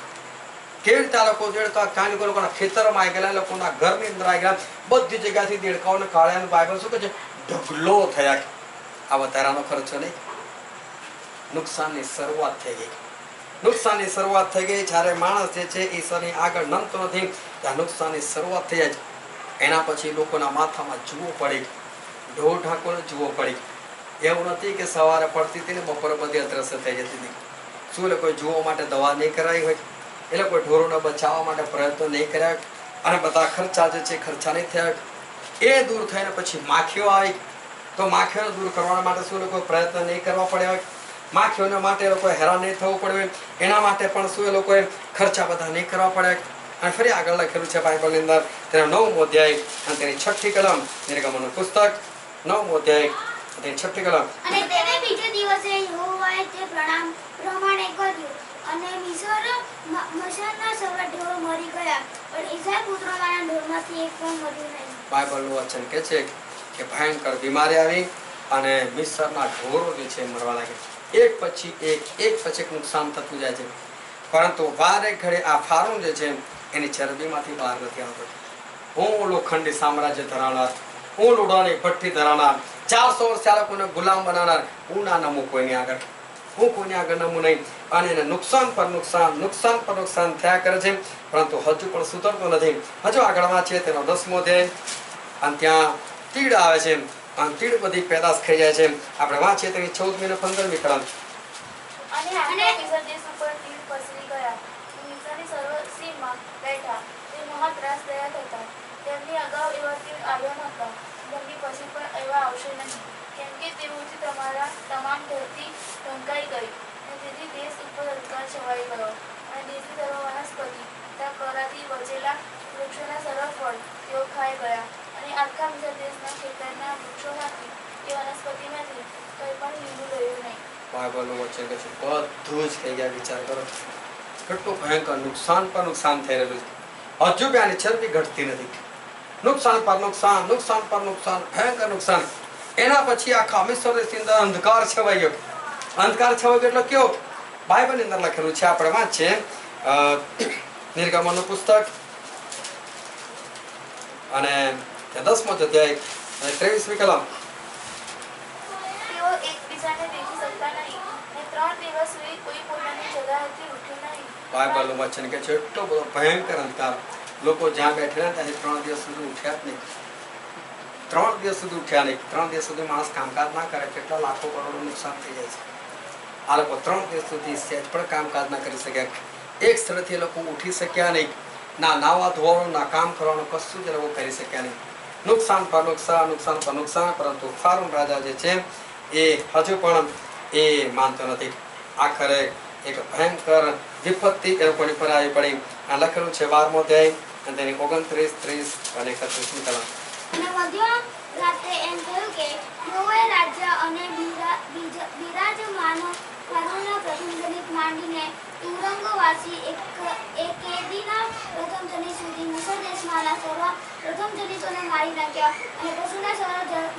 કેવી રીતે આ લોકો દેડકા કાંઈ લોકોના ખેતરમાં આવી ગયેલા, લોકોના ઘરની અંદર આવી ગયા, બધી જગ્યાથી દેડકાઓને કાઢ્યા. બાઇબલ શું કહે છે? ઢગલો થયા. આ વધારાનો ખર્ચો નહીં, નુકસાનની શરૂઆત થઈ ગઈ. નુકસાનની શરૂઆત થઈ ગઈ. જ્યારે માણસ જે છે ઈશ્વરની આગળ નમતો નથી ત્યાં નુકસાનની શરૂઆત થઈ જાય. એના પછી લોકોના માથામાં જુઓ પડી, ઢોર ઢાંકોને જુઓ પડી. એવું નથી કે સવારે પડતી હતી ને બપોરે બધી અદ્રશ્ય થઈ જતી હતી. શું એ લોકોએ જુઓ માટે દવા નહીં કરાવી હોય? એ લોકોએ ઢોરોને બચાવવા માટે પ્રયત્નો નહીં કર્યા અને બધા ખર્ચા જે છે ખર્ચા નહીં થયા. એ દૂર થઈને પછી માખીઓ આવી તો માખીઓને દૂર કરવા માટે શું લોકો પ્રયત્ન નહીં કરવા પડ્યા હોય? માખીઓને માટે એ લોકોએ હેરાન નહીં થવું પડે, એના માટે પણ શું એ લોકોએ ખર્ચા બધા નહીં કરવા પડે. અને ફરી આગળ લખેલું છે બાઇબલની અંદર તેનો 9મો અધ્યાય અને તેની 6ઠી કલમ, નિર્ગમનનું પુસ્તક 9મો અધ્યાય તેની 6ઠી કલમ. અને તેને બીજે દિવસે યહોવાએ તે પ્રમાણે કર્યું અને મિસરના સવા ઢોર મરી ગયા, પણ ઇઝરાયલ પુત્રોમાંના ઢોરમાંથી એક પણ મર્યું નહીં. બાઇબલનું વચન કહે છે કે ભયંકર બીમારી આવી અને મિસ્રના ઢોરો જે છે મરવા લાગ્યા. એક પછી એક નુકસાન થતું જાય છે. પરંતુ વારે ઘડે આ ફારૂન જે છે એની ચરબીમાંથી બહાર નથી આવતો. હું લોખંડી સામ્રાજ્ય ધરાવનાર, હું લોઢાની ભઠ્ઠી ધરાવનાર, 400 વર્ષ આ લોકોને ગુલામ બનાવનાર, હું ના નમું કોઈની આગળ, હું કોઈની આગળ નમું નહીં. અને એને નુકસાન પર નુકસાન થયા કરે છે, પરંતુ હજુ પણ સુધરતો નથી. હજુ આગળ વાંચીએ તેનો 10મો અધ્યાય અને ત્યાં તીડ આવે છે અને તીડ બધી પેદાશ થઈ જાય છે. આપણે વાંચીએ તેની 14મી અને 15મી કલમ. અને આખા મિસર દેશ ઉપર તીડ પસરી ગયા. મિસરની સર્વ સીમમાં બેઠા તે મહા ત્રાસ થયા હતા. તેમની અગાઉ એવા તીડ આવ્યા નહોતા. જિંદગી પછી પણ એવા આવશે નહીં, કેમ કે તેઓથી તમારા તમામ ધરતી ઢંકાઈ ગઈ, અને તેથી દેશ ઉપર અંધકાર છવાઈ ગયો, અને દેશની સર્વ વનસ્પતિ તથા કરાતી વચેલા વૃક્ષોના સર્વ ફળ તેઓ ખાઈ ગયા, અને આખા મિસર દેશના ખેતરના વૃક્ષોમાંથી એ વનસ્પતિમાંથી કંઈ પણ લીલું રહ્યું નહીં. બાઇબલનું વચન કહે છે બધું જ થઈ ગયા. વિચાર કરો કેટલું ભયંકર નુકસાન પર નુકસાન થઈ રહ્યું છે. હજુ બી આની ચરબી ઘટતી નથી. નુકસાન પર નુકસાન, નુકસાન પર નુકસાન, ભયંકર નુકસાન. એના પછી આખા મિસ્ર દેશની અંદર અંધકાર છવાઈ ગયો. અંધકાર છવાઈ ગયો એટલે કેવો? બાઇબલની અંદર લખેલું છે, આપણે વાંચીએ નિર્ગમનનું પુસ્તક અને 10મો અધ્યાય અને 23મી કલમ. તેઓ એકબીજાને દેખી શકતા નહીં, અને 3 દિવસ સુધી કોઈ પોતાની જગ્યાએથી ઉઠ્યું નહીં. બાઇબલનું વચન કે છે એટલો બધો ભયંકર અંધકાર. લોકો જ્યાં બેઠેલા ત્યાંથી 3 દિવસ સુધી ઉઠ્યા જ નહીં. 3 દિવસ સુધી ઉઠ્યા નહીં. 3 દિવસ સુધી માણસ કામકાજ ના કરે કેટલા લાખો કરોડનું નુકસાન થઈ જાય છે. આ લોકો 3 દિવસ સુધી સહેજ પણ કામકાજ ના કરી શક્યા. એક સ્થળેથી એ લોકો ઉઠી શક્યા નહીં. ના નાવા ધોવાનું, ના કામ કરવાનું, કશું જ એ લોકો કરી શક્યા નહીં. નુકસાન પર નુકસાન, નુકસાન પર નુકસાન. પરંતુ ફારૂન રાજા જે છે એ હજુ પણ એ માનતો નથી. આખરે એક ભયંકર વિપત્તિ એ લોકોની પર આવી પડી. આ લખેલું છે 12મો અધ્યાય અને તેની 29, 30 અને 31મી કલમ. અને મધ્ય રાત્રે એમ થયું કે તેઓએ રાજ્ય અને બિરાજમાનો ફારૂનના પ્રથમ જનિત માંડીને તુરંગવાસી એકેદીના પ્રથમ જનિત સુધી મિસર દેશમાંના સર્વ પ્રથમ જનિતોને મારી નાખ્યા, અને પશુના સર્વ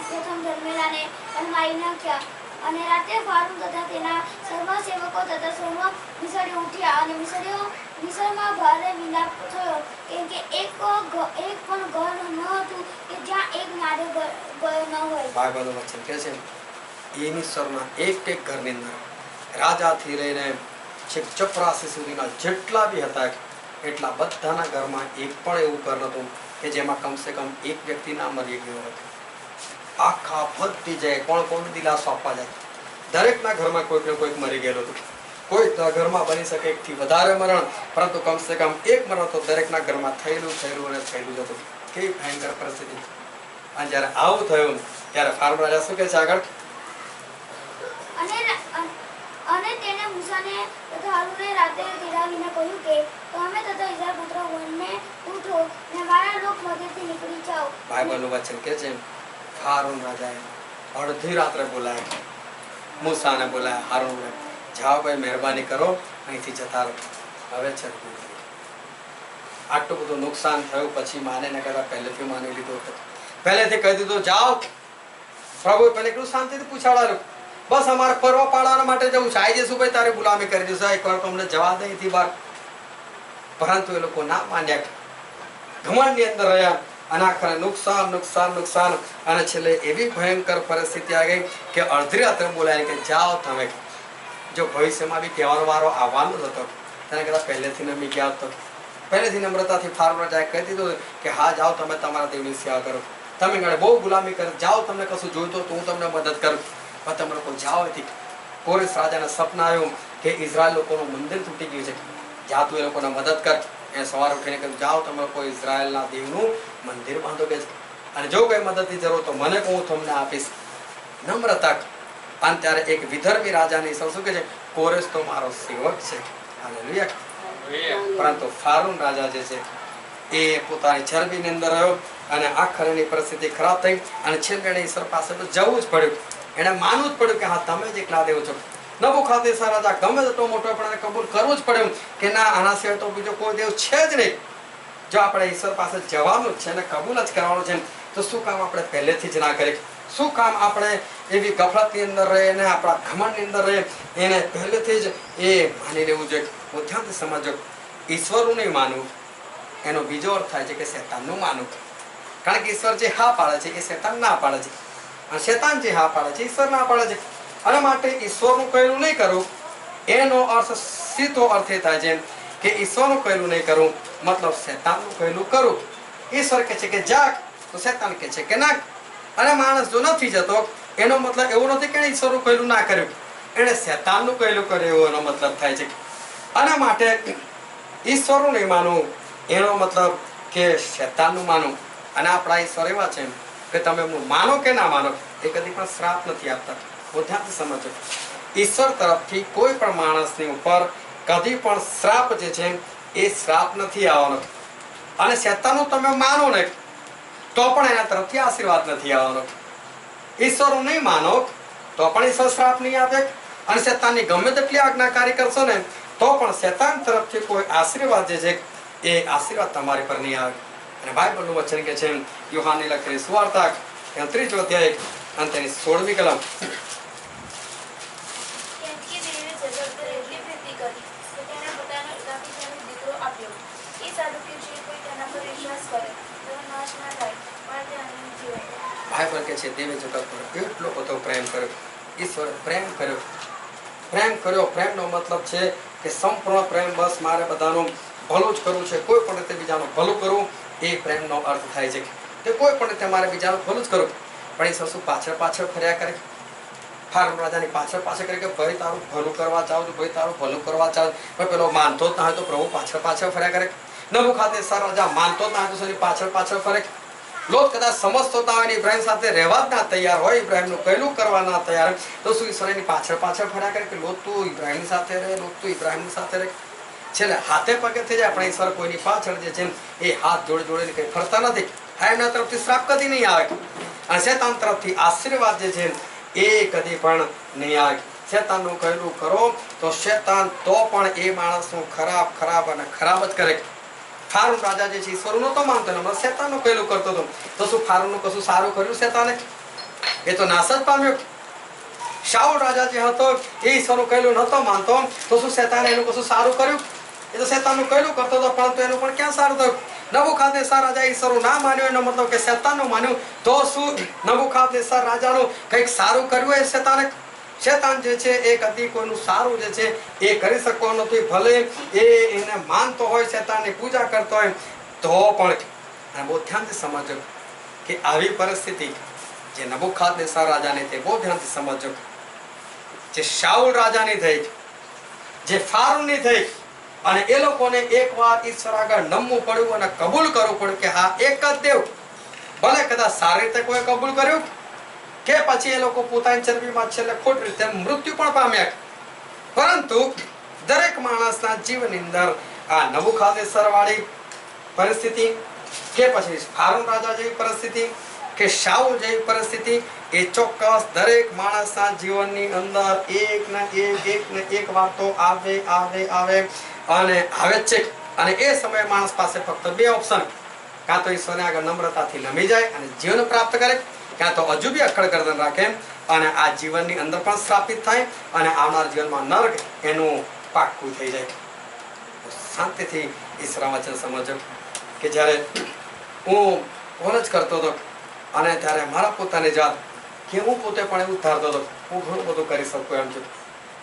પ્રથમ જન્મેલાને પણ મારી નાખ્યા. અને રાત્રે ફારૂન તથા તેના સર્વ સેવકો તથા સર્વ મિસરીઓ ઉઠ્યા, અને મિસરમાં ભારે વિલાપ થયો, કેમ કે એક પણ ઘર ન હતું કે જ્યાં એક મારે ગયો ન હોય. બાઇબલનું વચન કહે છે એ મિસ્રના એક ઘરની અંદર રાજાથી લઈને છેક ચપરાસી સુધીના જેટલા બી હતા એટલા બધાના ઘરમાં એક પણ એવું ઘર નહોતું કે જેમાં કમસે કમ એક વ્યક્તિ ના મરી ગયો હતો. આખા બધી જાય કોણ કોણ દિલાસો આપવા જાય. દરેકના ઘરમાં કોઈક ને કોઈક મરી ગયેલું હતું. કોઈ ઘરમાં બની શકે એકથી વધારે મરણ, પરંતુ કમસે કમ એક મરણ તો દરેકના ઘરમાં થયેલું અને થયેલું જ હતું. કેવી ભયંકર પરિસ્થિતિ. અને જ્યારે આવું થયું ત્યારે ફારૂન રાજા શું કહે છે આગળ? અને તેણે મૂસાને તથા હારૂનને રાતે તેડાવીને કહ્યું કે તમે તથા ઇઝરાયેલ પુત્ર બંને ઉઠો અને મારા લોક મધ્યથી નીકળી જાઓ. બાઇબલનું વચન કહે છે ફારૂન રાજાએ અડધી રાત્રે બોલાયા, મૂસાને બોલાયા, હારૂનને, જાઓ ભાઈ મહેરબાની કરો અહીંથી જતા રહો. હવે છે આટલું બધું નુકસાન થયું પછી માને ને કદાચ પહેલેથી માની લીધું હતું, પહેલેથી કહી દીધું જાઓ. પ્રભુ પહેલે કેટલું શાંતિથી પૂછાડાયું, બસ અમારે પર્વ પાડવા માટે જવું છે, આવી જશું ભાઈ, તારી ગુલામી કરી દઈશું, એકવાર તો અમને જવા દે અહીંથી બહાર. પરંતુ એ લોકો ના માન્યા, ઘમંડની અંદર રહ્યા, અને આખરે નુકસાન નુકસાન નુકસાન. અને છેલ્લે એવી ભયંકર પરિસ્થિતિ આવી ગઈ કે અડધી રાત્રે બોલાય કે જાઓ તમે. જો ભવિષ્યમાં બી કહેવાનો વારો આવવાનો જ હતો, તેને કદાચ પહેલેથી નમી ગયા હતો. પહેલેથી નમ્રતાથી ફારૂન રાજાએ કહી દીધું કે હા જાઓ તમે તમારા દેવની સેવા કરો, તમે ગણે બહુ ગુલામી કરી, જાઓ તમને કશું જોઈતું તો હું તમને મદદ કરું, પણ તમે લોકો જાઓ. એથી કોરેશ રાજાને સપના આવ્યું કે ઇઝરાયલ લોકોનું મંદિર તૂટી ગયું છે, જા તું એ લોકોને મદદ કર. એ સવારે ઉઠીને કહ્યું જાઓ તમે લોકો ઇઝરાયલના દેવનું મંદિર બાંધો કે, અને જો કોઈ મદદની જરૂર તો મને કહું તમને આપીશ. નમ્રતા. અને ત્યારે એક વિધર્મી રાજાની શું કે છે, કોરેશ તો મારો સેવક છે. હાલેલુયા. પરંતુ ફારૂન રાજા જે છે એ પોતાની ચરબીની અંદર રહ્યો, અને આખરેની પરિસ્થિતિ ખરાબ થઈ, અને છેલ્લે એને ઈશ્વર પાસે તો જવું જ પડ્યું. એને માનવું જ પડ્યું કે હા તમે જ એકલા દેવ છો. નબુખાદનેસર રાજા ગમે તેટલો મોટો પણ એને કબૂલ કરવું જ પડ્યું કે ના, આના સિવાય તો બીજો કોઈ દેવ છે જ નહીં. જો આપણે ઈશ્વર પાસે જવાનું જ છે ને કબૂલ જ કરવાનું છે, તો શું કામ આપણે પહેલેથી જ ના કરીએ? શું કામ આપણે એવી ગફલતની અંદર રહે ને આપણા ઘમંડની અંદર રહે? એને પહેલેથી જ એ માની લેવું જોઈએ. હું ધ્યાનથી સમજો, ઈશ્વરનું નહીં માનવું એનો બીજો અર્થ થાય છે કે શેતાનનું માનવું. કારણ કે ઈશ્વર જે હા પાડે છે એ શેતાન ના પાડે છે, અને શેતાન જે હા પાડે છે ઈશ્વર ના પાડે છે. અને માટે ઈશ્વરનું કહેલું નહીં કરવું એનો અર્થ સીધો અર્થ એ થાય છે કે ઈશ્વરનું કહેલું નહીં કરવું મતલબ શેતાનનું કહેલું કરું. ઈશ્વર કહે છે કે જાગ તો શેતાન કહે છે કે ના. અને માણસ જો નથી જતો એનો મતલબ એવું નથી કે ઈશ્વરનું કહેલું ના કર્યું, એને શેતાનનું કહેલું કર્યું એવો એનો મતલબ થાય છે. અને માટે ઈશ્વરનું નહીં માનવું એનો મતલબ કે શેતાનનું માનવું. અને આપણા ઈશ્વર એવા છે કે તમે માનો કે ના માનો, એ કદી પણ શ્રાપ નથી આપતા. બહુ ધ્યાનથી સમજો. ઈશ્વર તરફથી કોઈ પણ માણસની ઉપર કદી પણ શ્રાપ જે છે એ શ્રાપ નથી આવવાનો. અને શેતાનનું તમે માનો ને તો પણ એના તરફથી આશીર્વાદ નથી આવવાનો. ઈશ્વર નહીં માનો તો પણ ઈશ્વર શ્રાપ નહીં આપે. અને શેતાનની ગમે તેટલી આજ્ઞાકારી કરશો ને તો પણ શેતાન તરફથી કોઈ આશીર્વાદ જે છે એ આશીર્વાદ તમારી પર નહીં આવે. અને બાઇબલનું વચન કે છે યોહાનની લખેલી સુવાર્તા 3 અધ્યાય અને તેની 16મી કલમ. કેમ કે દેવે જગત પર એટલી પ્રીતિ કરી કે તેણે પોતાનો એકાકી જન્મ દીકરો આપ્યો. એ સારું કે જે કોઈ તેના પર વિશ્વાસ કરે તેનો નાશ ના થાય પણ તે અનંત જીવન પામે. બાઇબલ કે છે દેવે જગત પર એટલો બધો પ્રેમ કર્યો. ઈશ્વરે પ્રેમ કર્યો. પ્રેમ કર્યો. પ્રેમનો મતલબ છે કે સંપૂર્ણ પ્રેમ. બસ મારે બધાનું ભલું જ કરવું છે. કોઈ પણ રીતે બીજાનું ભલું કરવું એ પ્રેમનો અર્થ થાય છે. તે કોઈ પણ રીતે મારે બીજાનું ભલું જ કરવું. પણ ઈશ્વર શું પાછળ પાછળ ફર્યા કરે? ફારૂક રાજાની પાછળ પાછળ કરે કે ભાઈ તારું ભલું કરવા ચાહું છું, ભાઈ તારું ભલું કરવા ચાહું. પણ પેલો માનતો જ ના હોય તો પ્રભુ પાછળ પાછળ ફર્યા કરે. નબૂકદનેસ્સર રાજા માનતો જ ના હોય તો શેની પાછળ પાછળ ફરે? લોટ કદાચ સમજતો ના હોય, ઇબ્રાહિમ સાથે રહેવા જ ના તૈયાર હોય, ઇબ્રાહિમનું કહેલું કરવા ના તૈયાર હોય, તો શું ઈશ્વર એની પાછળ પાછળ ફર્યા કરે કે લોટ તું ઇબ્રાહિમ સાથે રહે, લોટ તું ઇબ્રાહિમ સાથે રહે? છેલ્લે હાથે પગે થઈ જાય. પણ ઈશ્વર કોઈની પાછળ જે છે એ હાથ જોડે જોડે કંઈ ફરતા નથી. એમના તરફથી શ્રાપ કદી નહીં આવે. અને શેતાન તરફથી આશીર્વાદ જે છે એ કદી પણ નહીં આવે. શેતાનનું કહેલું કરો તો શેતાન તો પણ એ માણસનું ખરાબ ખરાબ અને ખરાબ જ કરે. ફારૂક રાજા જે છે ઈશ્વર નહોતો માનતો ને શેતાનનું કહેલું કરતો હતો. તો શું ફારૂકનું કશું સારું કર્યું શેતાને? એ તો નાશ જ પામ્યો. શાઉલ રાજા જે હતો એ ઈશ્વરનું કહેલું નહોતો માનતો તો શું શેતાને એનું કશું સારું કર્યું? એ તો શેતાનનું કહેલું કરતો હતો પરંતુ એનું પણ ક્યાં સારું થયું? નબૂકદનેસ્સર રાજા ઈશ્વરનું ના માન્યું એનો મતલબ કે શેતાનનું માન્યું. તો શું નબૂકદનેસ્સર રાજાનું કંઈક સારું કર્યું એ શેતાને? શેતાન જે છે એ કદી કોઈનું સારું જે છે એ કરી શકતો નથી. ભલે એને માનતો હોય, શેતાનની પૂજા કરતો હોય તો પણ. બહુ ધ્યાનથી સમજો કે આવી પરિસ્થિતિ જે નબૂકદનેસ્સર રાજાની તે બહુ ધ્યાનથી સમજો. જે શાઉલ રાજાની થઈ, જે ફારૂકની થઈ, અને એ લોકોને એકવાર ઈશ્વર આગળ નમવું પડ્યું અને કબૂલ કરવું પડ્યું કે હા એક જ દેવ. ભલે કદાચ સારી રીતે કોઈ કબૂલ કર્યું કે પછી એ લોકો પોતાની ચરબીમાં છેલ્લે ખોટી રીતે મૃત્યુ પણ પામ્યા. પરંતુ દરેક માણસના જીવનની અંદર આ નબૂકદનેસ્સર વાળી પરિસ્થિતિ કે પછી ફારૂક રાજા જેવી પરિસ્થિતિ કે શાઉલ જેવી પરિસ્થિતિ એ ચોક્કસ દરેક માણસના જીવનની અંદર એક ને એક વાર તો આવે આવે આવે અને આવે જ છે. અને એ સમયે માણસ પાસે ફક્ત 2 ઓપ્શન. કાં તો ઈશ્વરને આગળ નમ્રતાથી નમી જાય અને જીવન પ્રાપ્ત કરે, કાં તો હજુ બી અક્કડ ગરદન રાખે અને આ જીવનની અંદર પણ શ્રાપિત થાય અને આવનાર જીવનમાં નર્ક એનું પાક્કું થઈ જાય. શાંતિથી ઈશ્વર વચન સમજો કે જ્યારે હું કોલેજ કરતો હતો અને ત્યારે મારા પોતાની જાત કે હું પોતે પણ એવું ધારતો હતો હું ઘણું બધું કરી શકું એમ છું.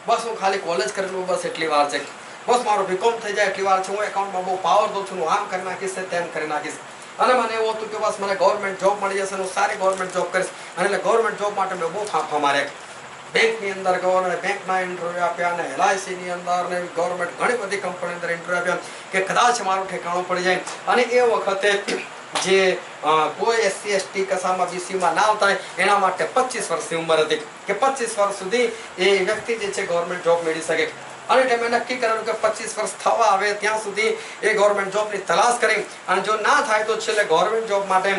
બસ હું ખાલી કોલેજ કરેલું બસ એટલી વાર છે. બસ મારો બીકોમ થઈ જાય એટલી વાર છે. હું એકાઉન્ટમાં બહુ પાવરફુલ છું, હું આમ કરી નાખીશ તેમ કરી નાખીશ. અને મને એવું હતું કે બસ મને ગવર્મેન્ટ જોબ મળી જશે, હું સારી ગવર્મેન્ટ જોબ કરીશ. અને એટલે ગવર્મેન્ટ જોબ માટે મેં બહુ ફાંફા માર્યા. બેંકની અંદર ગયો અને બેંકના ઇન્ટરવ્યૂ આપ્યા અને LICની અંદર ને ગવર્મેન્ટ ઘણી બધી કંપની અંદર ઇન્ટરવ્યૂ આપ્યા કે કદાચ મારું ઠેકાણું પડી જાય. અને એ વખતે જે કોઈ SC ST કસામાં BCમાં ના આવતા એના માટે 25 વર્ષની ઉંમર હતી કે 25 વર્ષ સુધી એ વ્યક્તિ જે છે ગવર્મેન્ટ જોબ મેળવી શકે. અને એટલે મેં નક્કી કરેલું કે 25 વર્ષ થવા આવે ત્યાં સુધી એ ગવર્મેન્ટ જોબની તલાશ કરી અને જો ના થાય તો છેલ્લે ગવર્મેન્ટ જોબ માટે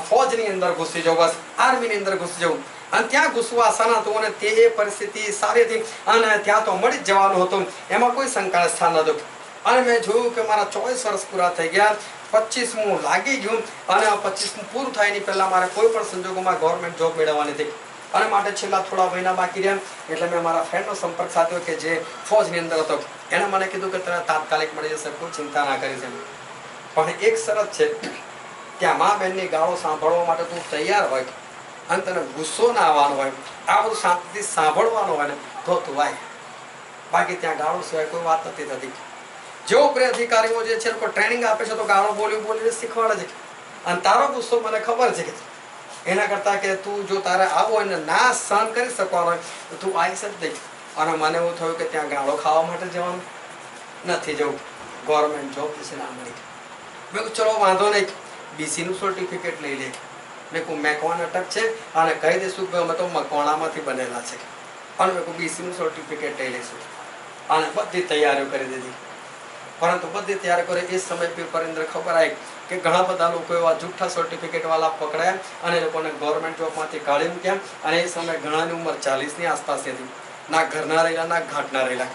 ફોજની અંદર ઘૂસી જવું, બસ આર્મીની અંદર ઘૂસી જવું. અને ત્યાં ઘૂસવા આસાન હતું અને તે પરિસ્થિતિ સારી હતી અને ત્યાં તો મળી જ જવાનું હતું, એમાં કોઈ શંકા સ્થાન નહોતું. અને મેં જોયું કે મારા 24 વર્ષ પૂરા થઈ ગયા, 25મું લાગી ગયું અને 25મું પૂરું થાય એની પહેલાં મારે કોઈ પણ સંજોગોમાં ગવર્મેન્ટ જોબ મેળવવાની હતી. અને માટે છેલ્લા થોડા મહિના બાકી રહ્યા એટલે મેં મારા ફ્રેન્ડનો સંપર્ક સાધ્યો કે જે ફોજની અંદર હતો. એણે મને કીધું કે તને તાત્કાલિક મળી જશે, કોઈ ચિંતા ના કરીશ એમ. પણ એક શરત છે, ત્યાં મા બહેનની ગાળો સાંભળવા માટે તું તૈયાર હોય અને તને ગુસ્સો ના આવવાનો હોય, આ બધું શાંતિથી સાંભળવાનું હોય ને તો તું આય. બાકી ત્યાં ગાળો સિવાય કોઈ વાત નથી થતી. જે ઉપરી અધિકારીઓ જે છે લોકો ટ્રેનિંગ આપે છે તો ગાળો બોલીને શીખવાડે છે. અને તારો ગુસ્સો મને ખબર છે કે એના કરતાં કે તું જો તારે આવો હોય ને ના સહન કરી શકવાનો હોય તો તું આવીશ જ નહીં. અને મને એવું થયું કે ત્યાં ગાળો ખાવા માટે જવાનું નથી જવું, ગવર્મેન્ટ જોબ છે ના મળી. મેં કહ્યું ચલો વાંધો નહીં, BCનું સર્ટિફિકેટ લઈ લે. મેં કહું મેકોન અટક છે અને કહી દઈશું કે અમે તો મકવાણામાંથી બનેલા છે અને મેં કહું બીસીનું સર્ટિફિકેટ લઈ લઈશું અને બધી તૈયારીઓ કરી દીધી. પરંતુ બધી તૈયારી કરે એ સમય પેપર અંદર ખબર આવી કે ઘણા બધા લોકો એવા જૂઠા સર્ટિફિકેટ વાળા પકડાયા અને એ લોકોને ગવર્મેન્ટ જોબમાંથી કાઢી મૂક્યા. અને એ સમયે ઘણાની ઉંમર 40ની આસપાસ હતી. ના ઘરના રહેલા ના ઘાટના રહેલા.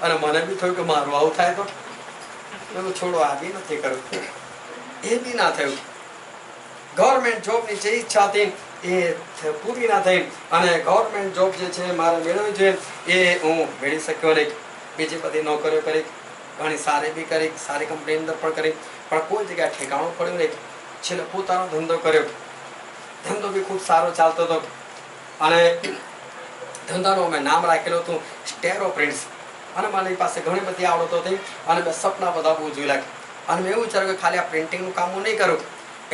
અને મને બી થયું કે મારું આવું થાય તો મેં છોડો આ બી નથી કર્યું. એ બી ના થયું. ગવર્મેન્ટ જોબની જે ઈચ્છા હતી એ પૂરી ના થઈ અને ગવર્મેન્ટ જોબ જે છે મારે મેળવવી જોઈએ એ હું મેળવી શક્યો નહીં. બીજી બધી નોકરીઓ કરી, ઘણી સારી બી કરી, સારી કંપની અંદર પણ કરી, પણ કોઈ જગ્યાએ ઠેકાણું પડ્યું નહીં. છેલ્લે પોતાનો ધંધો કર્યો. ધંધો બી ખૂબ સારો ચાલતો હતો અને ધંધાનું મેં નામ રાખેલું હતું સ્ટેરો પ્રિન્ટ્સ. અને મારી પાસે ઘણી બધી આવડતો હતી અને મેં સપના બધા બહુ જોઈ લાગ્યા. અને મેં એવું વિચાર્યું કે ખાલી આ પ્રિન્ટિંગનું કામ હું નહીં કરું.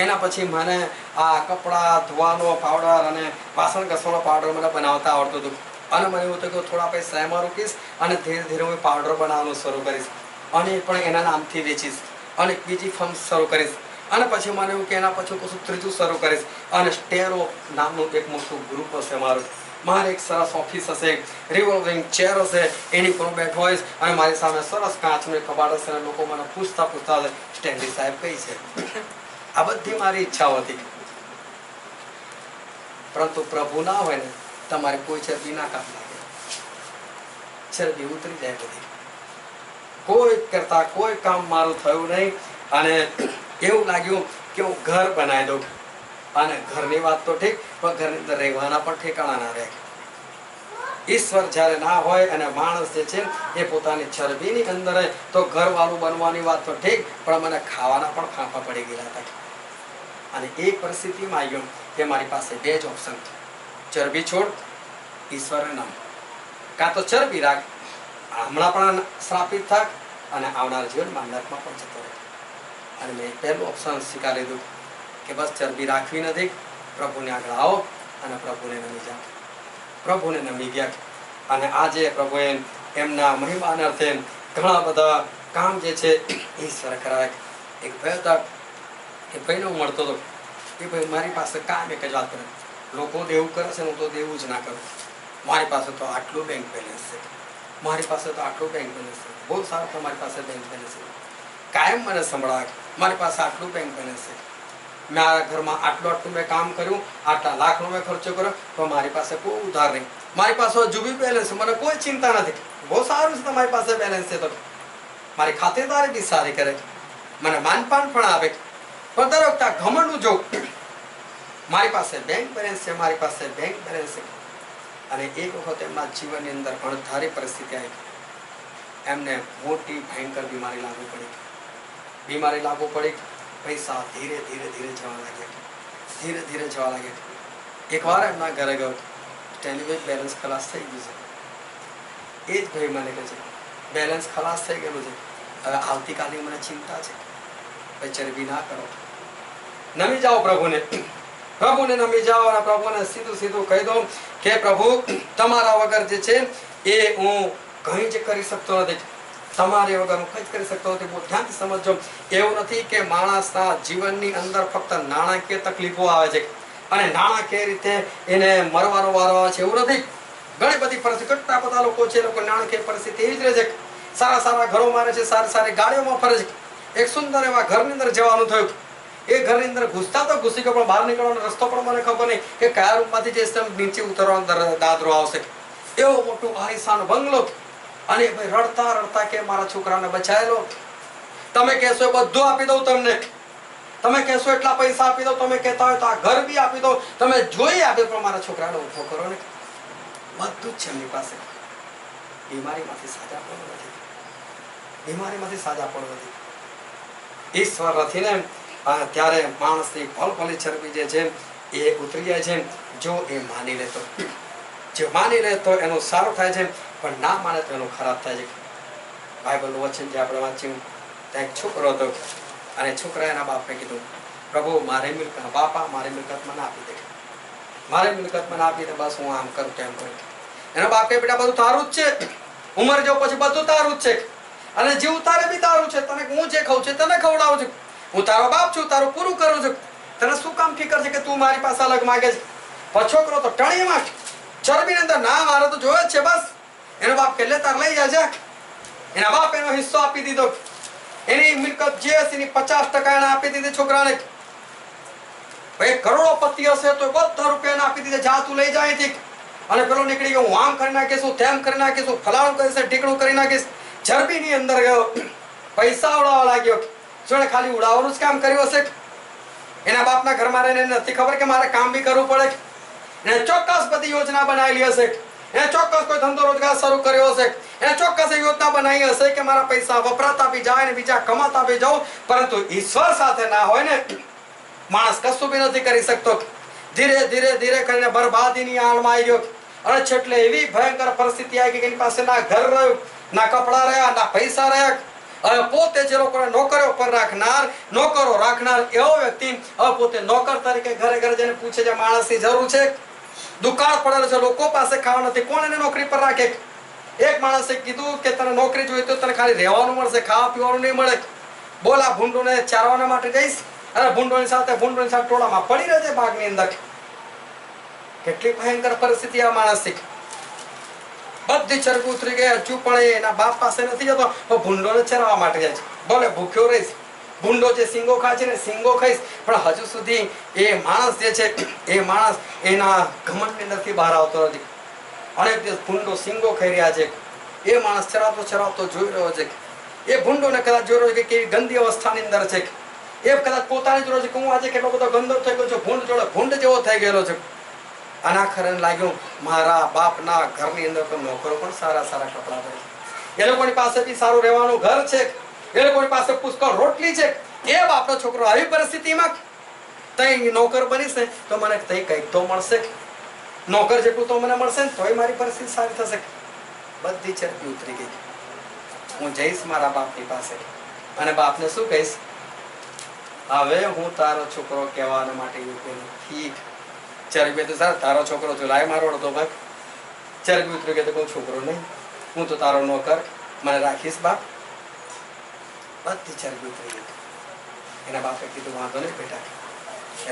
એના પછી મને આ કપડાં ધોવાનો પાવડર અને વાસણ ઘસવાનો પાવડર મને બનાવતા આવડતું હતું. અને મને એવું થયું કે થોડા પૈસા એમાં રોકીશ અને ધીરે ધીરે હું પાવડર બનાવવાનું શરૂ કરીશ અને પણ એના નામથી વેચીશ અને બીજી ફર્મ શરૂ કરીશ. અને પછી મને એવું કે એના પછી કશું ત્રીજું શરૂ કરીશ અને સ્ટેરો નામનું એક મોટું ગ્રુપ હશે મારું. મારે એક સરસ ઓફિસ હશે, રિવોલ્વિંગ ચેર હશે, એની પર બેઠો હોઈશ અને મારી સામે સરસ કાચનું એક કબાટ હશે અને લોકો મને પૂછતા હશે સ્ટેન્લી સાહેબ કઈ છે. આ બધી મારી ઈચ્છાઓ હતી. પરંતુ પ્રભુ ના હોય ને તમારે કોઈ ચરબી ના કામ લાગે. ચરબી ઉતરી જાય બધી. કોઈ કરતા કોઈ કામ મારું થયું નહીં અને એવું લાગ્યું કે હું ઘર બનાવી દઉં. અને ઘરની વાત તો ઠીક, પણ ઘરની અંદર રહેવાના પણ ઠેકાણા ના રહે. ઈશ્વર જ્યારે ના હોય અને માણસ જે છે એ પોતાની ચરબીની અંદર તો ઘરવાળું બનવાની વાત તો ઠીક, પણ મને ખાવાના પણ ફાંફા પડી ગયેલા હતા. અને એક પરિસ્થિતિમાં આવી ગયો કે મારી પાસે બે જ ઓપ્શન, ચરબી છોડ, ઈશ્વરનું નામ. કાં તો ચરબી રાખ, હમણાં પણ શ્રાપિત થાક અને આવનાર જીવનમાં નરકમાં પણ જતો રહે. અને મેં પહેલું ઓપ્શન સ્વીકારી લીધું કે બસ ચરબી રાખવી નથી, પ્રભુને આગળ આવો અને પ્રભુને નમી જાઓ. પ્રભુને નમી ગયા અને આજે પ્રભુએ એમના મહિમાના અર્થે ઘણા બધા કામ જે છે ઈશ્વર કરાવે. એક ભાઈ હતા, એ ભાઈને હું મળતો હતો. એ ભાઈ મારી પાસે કામ એક જ વાત કરે, લોકો દેવું કરે છે હું તો દેવું જ ના કરું. મારી પાસે તો આટલું બેંક બેલેન્સ છે, મારી પાસે તો આટલું બેંક બેલેન્સ છે, બહુ સારું તમારી પાસે બેંક બેલેન્સ છે. કાયમ મને સંભળાવે મારી પાસે આટલું બેંક બેલેન્સ છે, મારા ઘરમાં આટલું મેં કામ કર્યું, આટલા લાખનો મેં ખર્ચો કર્યો, તો મારી પાસે કોઈ ઉધાર નહીં, મારી પાસે હજુ બી બેલેન્સ છે, મને કોઈ ચિંતા નથી. બહુ સારું છે તમારી પાસે બેલેન્સ છે તો મારી ખાતેદારી બી સારી કરે, મને માનપાન પણ આપે. પણ દર વખતે ઘમંડનું જો મારી પાસે બેંક બેલેન્સ છે, મારી પાસે બેંક બેલેન્સ છે. અને એક વખત એમના જીવનની અંદર અણધારી પરિસ્થિતિ આવી. એમને મોટી ભયંકર બીમારી લાગુ પડી. પૈસા ધીરે ધીરે ધીરે જવા લાગ્યા. એકવાર એમના ઘરે ગયો, ટેલિવિઝન બેલેન્સ ખલાસ થઈ ગયું છે. એ જ ભાઈ મને કહે છે બેલેન્સ ખલાસ થઈ ગયેલું છે, હવે આવતીકાલની મને ચિંતા છે. ચરબી ના કરો, નમી જાઓ પ્રભુને નમી જાઓ અને પ્રભુને સીધું કહી દો કે પ્રભુ તમારા વગર જે છે એ હું કંઈ જ કરી શકતો નથી, તમારી વગર હું કંઈ જ કરી શકતો નથી. બહુ ધ્યાનથી સમજો, એવું નથી કે માણસના જીવનની અંદર ફક્ત નાણાકીય તકલીફો આવે છે અને નાણાકીય રીતે એને મરવાનો વારો આવે છે, એવું નથી. ઘણી બધી પરિસ્થિતિ, કેટલા બધા લોકો છે, લોકો નાણાકીય પરિસ્થિતિ એવી જ રહે છે. સારા ઘરો મારે છે, સારી ગાડીઓમાં ફરે છે. એક સુંદર એવા ઘરની અંદર જવાનું થયું. એ ઘરની અંદર ઘૂસતા તો ઘૂસી ગયો, પણ બહાર નીકળવાનો રસ્તો પણ મને ખબર નહીં કે કયા રૂમમાંથી જઈશ નીચે ઉતરવાનો દાદરો આવશે. એવો મોટું આલીશાન બંગલો અને ભાઈ રડતા કે મારા છોકરાને બચાયેલો, તમે કહેશો બધું આપી દઉં તમને, તમે કહેશો એટલા પૈસા આપી દઉં, તમે કહેતા હોય તો આ ઘર બી આપી દઉં, તમે જોઈ આપી, પણ મારા છોકરાને ઉભો કરો ને. બધું જ છે એમની પાસે. બીમારીમાંથી સાજા પણ નથી. ઈશ્વર નથી ને ત્યારે માણસની ભલભલી ચરબી જે છે એ ઉતરી જાય છે. જો એ માની લે તો એનું સારું થાય છે, પણ ના માને તો એનું ખરાબ થાય છે. બાઇબલનું વચન જે આપણે વાંચ્યું, ત્યાં એક છોકરો હતો અને છોકરાએ એના બાપને કીધું, પ્રભુ મારી મિલકત મને આપી દે, બસ હું આમ કરું તેમ કરું. એના બાપ કે બેટા બધું તારું જ છે, ઉંમર જો પછી બધું તારું જ છે અને જીવ તારે બી તારું છે, તને હું જે ખાઉં છું તને ખવડાવું છું, હું તારો બાપ છું, તારું પૂરું કરું છું. તને શું કામ ફિકર છે કે તું મારી પાસે અલગ માંગે છે? પણ છોકરો તો ટણીમાં ચરબીની અંદર ના મારે તો જોવે જ છે બસ. એનો બાપ કે લે તાર લઈ જાજે. એના બાપ એનો હિસ્સો આપી દીધો. એની મિલકત જે હશે એની 50% એને આપી દીધી છોકરાને. ભાઈ કરોડોપતિ હશે તો બધા રૂપિયા આપી દીધા, જા તું લઈ જાય અહીંથી. અને પેલો નીકળી ગયો, હું આમ કરી નાખીશું, તેમ કરી નાખીશું, ફલાણું કરીશ, ઢીકણું કરી નાખીશ. ચરબીની અંદર ગયો, પૈસા ઉડાવવા લાગ્યો. જોડે ખાલી ઉડાવવાનું જ કામ કર્યું હશે. એના બાપના ઘરમાં રહીને નથી ખબર કે મારે કામ બી કરવું પડે. એને ચોક્કસ બધી યોજના બનાવેલી હશે. એને ચોક્કસ કોઈ ધંધો રોજગાર શરૂ કર્યો હશે. એને ચોક્કસ યોજના બનાવી હશે કે મારા પૈસા વપરાતા બી જાય ને બીજા કમાતા બી જાઉં. પરંતુ ઈશ્વર સાથે ના હોય ને માણસ કશું બી નથી કરી શકતો. ધીરે ધીરે ધીરે કરીને બરબાદીની આડમાં આવી ગયો. અને છેલ્લે એવી ભયંકર પરિસ્થિતિ આવી કે એની પાસે ના ઘર રહ્યું, ના કપડા રહ્યા, ના પૈસા રહ્યા. હવે પોતે જે લોકોને નોકરીઓ પર રાખનાર, નોકરો રાખનાર એવો વ્યક્તિ હવે પોતે નોકર તરીકે ઘરે ઘરે જઈને પૂછે છે માણસની જરૂર છે. દુકાળ પડેલો છે, લોકો પાસે ખાવા નથી, કોણ એને નોકરી પર રાખે? એક માણસે કીધું કે તને નોકરી જોઈએ તો તને ખાલી રહેવાનું મળશે, ખાવા પીવાનું નહીં મળે. બોલ આ ભૂંડોને ચારવાના માટે જઈશ અને ભૂંડોની સાથે ટોળામાં પડી રહેજે બાગની અંદર. કેટલી ભયંકર પરિસ્થિતિ આ માણસની. બધી ચરબી ઉતરી ગઈ. હજુ પણ એના બાપ પાસે નથી જતો, ભૂંડોને ચરાવવા માટે જાય છે. બોલે ભૂખ્યો રહીશ, ભૂંડો જે સિંગો ખાય છે ને સિંગો ખાઈશ, પણ હજુ સુધી એ માણસ જે છે એ માણસ એના ઘમંડની અંદરથી બહાર આવતો નથી. અનેક દિવસ ભૂંડો સિંગો ખાઈ રહ્યા છે. એ માણસ ચરાવતો જોઈ રહ્યો છે. એ ભૂંડોને કદાચ જોઈ રહ્યો છે કે કેવી ગંદી અવસ્થાની અંદર છે. એ કદાચ પોતાની જોડે છે કે હું આજે કેટલો બધો ગંદો થઈ ગયો છું, ભૂંડ જોડે ભૂંડ જેવો થઈ ગયેલો છે. આના ખરેને લાગ્યું મારા બાપના ઘરની અંદર તો નોકરો પણ સારા સારા કપડા પહેરે છે. એ લોકોની પાસે બી સારું રહેવાનું ઘર છે. એ લોકોની પાસે પુષ્કળ રોટલી છે. એ બાપનો છોકરો આવી પરિસ્થિતિમાં તઈ નોકર બનીશ ને તો મને તઈ કંઈક તો મળશે. નોકર જેટલું તો મને મળશે ને તોય મારી પરિસ્થિતિ સારી થશે. બધી ચરબી ઉતરી ગઈ. હું જઈશ મારા બાપની પાસે અને બાપને શું કહીશ? હવે હું તારો છોકરો કહેવાને માટે યોગ્ય નથી. ચરબી તો સારા તારો છોકરો છું, લાય મારો અડધો ભાગ. ચરબી ઉતરી ગઈ તો કોઈ છોકરો નહીં, હું તો તારો નોકર, મને રાખીશ બાપ? બધી ચરબી ઉતરી ગઈ. એના બાપે કીધું વાંધો નહીં બેટા,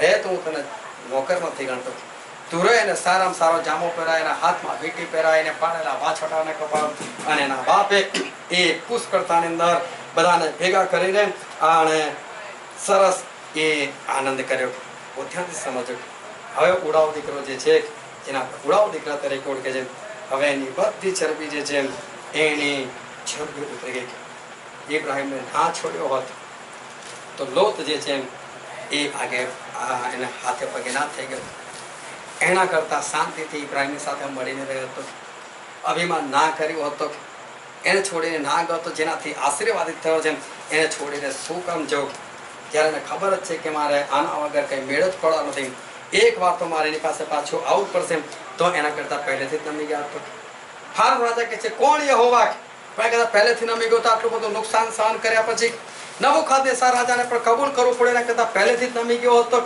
રે તો હું તને નોકર નથી ગણતો. તું રે એને સારામાં સારો જામો પહેરાય, એના હાથમાં વીંટી પહેરાય, એને પાડેલા વાછોટાને કપાવ. અને એના બાપે એ પુષ્કળતાની અંદર બધાને ભેગા કરીને અને સરસ એ આનંદ કર્યો. ધ્યાનથી સમજો. હવે ઉડાવ દીકરો જે છે એના ઉડાવ દીકરા તરીકે ઓળખે છે. હવે એની બધી ચરબી જે છે એની ચરબી ઉતરી ગઈ. ઇબ્રાહીમને ના છોડ્યો હોત તો લોત જે છે એ આગે એને હાથે પગે ના થઈ ગયો. એના કરતા શાંતિથી ઇબ્રાહીમની સાથે મળીને રહ્યો હતો. અભિમાન ના કર્યું હતો. એને છોડીને ના ગયો તો જેનાથી આશીર્વાદિત થયો છે એને છોડીને શું કામ જવું? જ્યારે એને ખબર જ છે કે મારે આના વગર કંઈ મેળ જ પડવા નથી. એક વાર તો મારે એની પાસે પાછું આવવું પડશે, તો એના કરતા પહેલેથી જ નમી ગયા હતો. ફારૂક રાજા કે છે કોણ યહોવા? પણ કદાચ પહેલેથી નમી ગયો તો આટલું બધું નુકસાન સહન કર્યા પછી નબૂકદનેસ્સર રાજાને પણ કબૂલ કરવું પડે. એના કરતા પહેલેથી જ નમી ગયો હતો.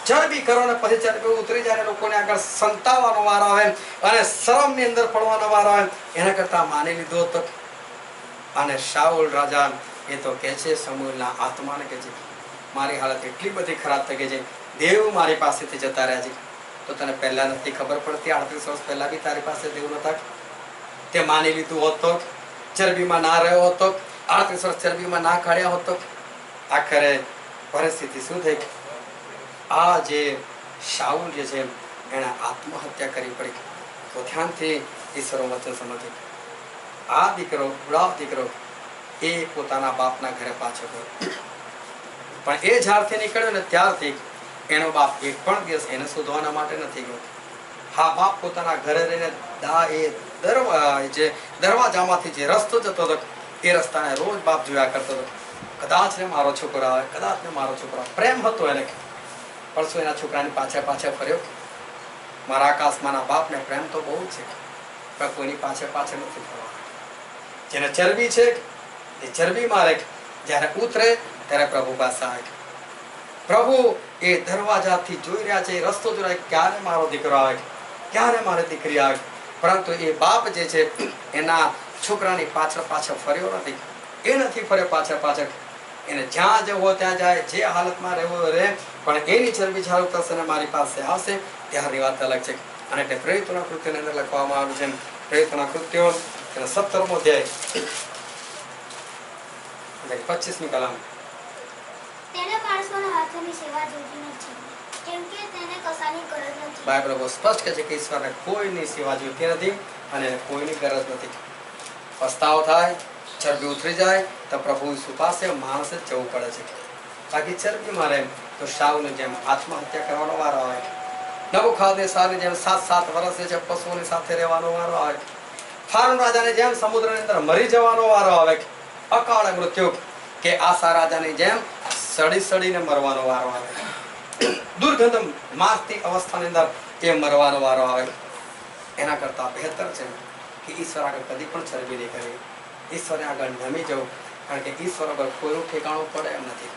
ચરબી કરો ને પછી ચરબી ઉતરી જાય, લોકોને આગળ સંતાવાનો વાર આવે અને શરમની અંદર પડવાનો વાર આવે, એના કરતા માની લીધો હતો. અને શાઉલ રાજા એ તો કહે છે સમૂએલના આત્માને કે છે મારી હાલત એટલી બધી ખરાબ થઈ ગઈ છે, દેવ મારી પાસેથી જતા રહ્યા છે. તો તને પહેલા નથી ખબર પડતી? 38 વર્ષ પહેલા બી તારી પાસે દેવ નતા? તે માની લીધું હોત તો, ચરબીમાં ના રહ્યો હતો, 38 વર્ષ ચરબીમાં ના કાઢ્યા હતો, આખરે પરિસ્થિતિ શું થઈ? આ જે શાઉલ જે છે એને આત્મહત્યા કરવી પડી. તો ધ્યાનથી ઈશ્વરો વચન સમજો. આ દીકરો ઉડાવ દીકરો એ પોતાના બાપના ઘરે પાછો ગયો. પણ એ જ્યારથી નીકળ્યો ને ત્યારથી એનો બાપ એક પણ દિવસ એને શોધવાના માટે નથી ગયો. હા, બાપ પોતાના ઘરે રહીને જે દરવાજામાંથી જે રસ્તો જતો હતો એ રસ્તાને રોજ બાપ જોયા કરતો હતો. કદાચ ને મારો છોકરો આવે, કદાચ ને મારો છોકરો આવે. પ્રેમ હતો એને. પણ શું એના છોકરાની પાછળ ફર્યો? મારા આકાશમાંના બાપને પ્રેમ તો બહુ છે, પણ કોઈની પાછળ નથી ફરવા. જેને ચરબી છે એ ચરબી મારે, જ્યારે ઉતરે ત્યારે પ્રભુ પાસે આવે. પ્રભુ એ દરવાજાથી જોઈ રહ્યા છે, રસ્તો જોઈ રહ્યા, ક્યારે મારો દીકરો આવે, ક્યારે મારી દીકરી આવે. પરંતુ એ બાપ જે છે એના છોકરાની પાછળ ફર્યો નથી. એ નથી ફર્યો પાછળ. એને જ્યાં જવું હોય ત્યાં જાય, જે હાલતમાં રહેવું હોય રહે, પણ એની ચરબી ચાલુ થશે ને મારી પાસે આવશે ત્યારની વાત અલગ છે. અને એટલે પ્રેરિતોના કૃત્યોની અંદર લખવામાં આવ્યું છે, પ્રેરિતોના કૃત્યો 17મો અધ્યાય 25મી કલમ. તેને માણસોના હાથોની સેવા જોતી નથી, કેમ કે તેને કશાની ગરજ નથી. બાઇબલ બહુ સ્પષ્ટ કહે છે કે ઈશ્વરને કોઈની સેવા જોઈતી નથી અને કોઈની ગરજ નથી. પસ્તાવો થાય, ચરબી ઉતરી જાય તો પ્રભુ ઈસુ પાસે માણસે જ જવું પડે છે. બાકી ચરબી મારે તો શાઉલની જેમ આત્મહત્યા કરવાનો વારો આવે, નબૂખદનેસ્સરની જેમ 7 વર્ષ જે પશુઓની સાથે રહેવાનો વારો આવે, ફારૂન રાજાની જેમ સમુદ્રની અંદર મરી જવાનો વારો આવે, અકાળ મૃત્યુ કે આસા રાજાની જેમ સડીને મરવાનો વારો આવે, દુર્ગંધ મારતી અવસ્થાની અંદર એ મરવાનો વારો આવે. એના કરતાં બહેતર છે કે ઈશ્વર આગળ કદી પણ ચરબી નહીં કરવી, ઈશ્વરને આગળ નમી જવું. કારણ કે ઈશ્વર આગળ કોઈનું ઠેકાણું પડે એમ નથી,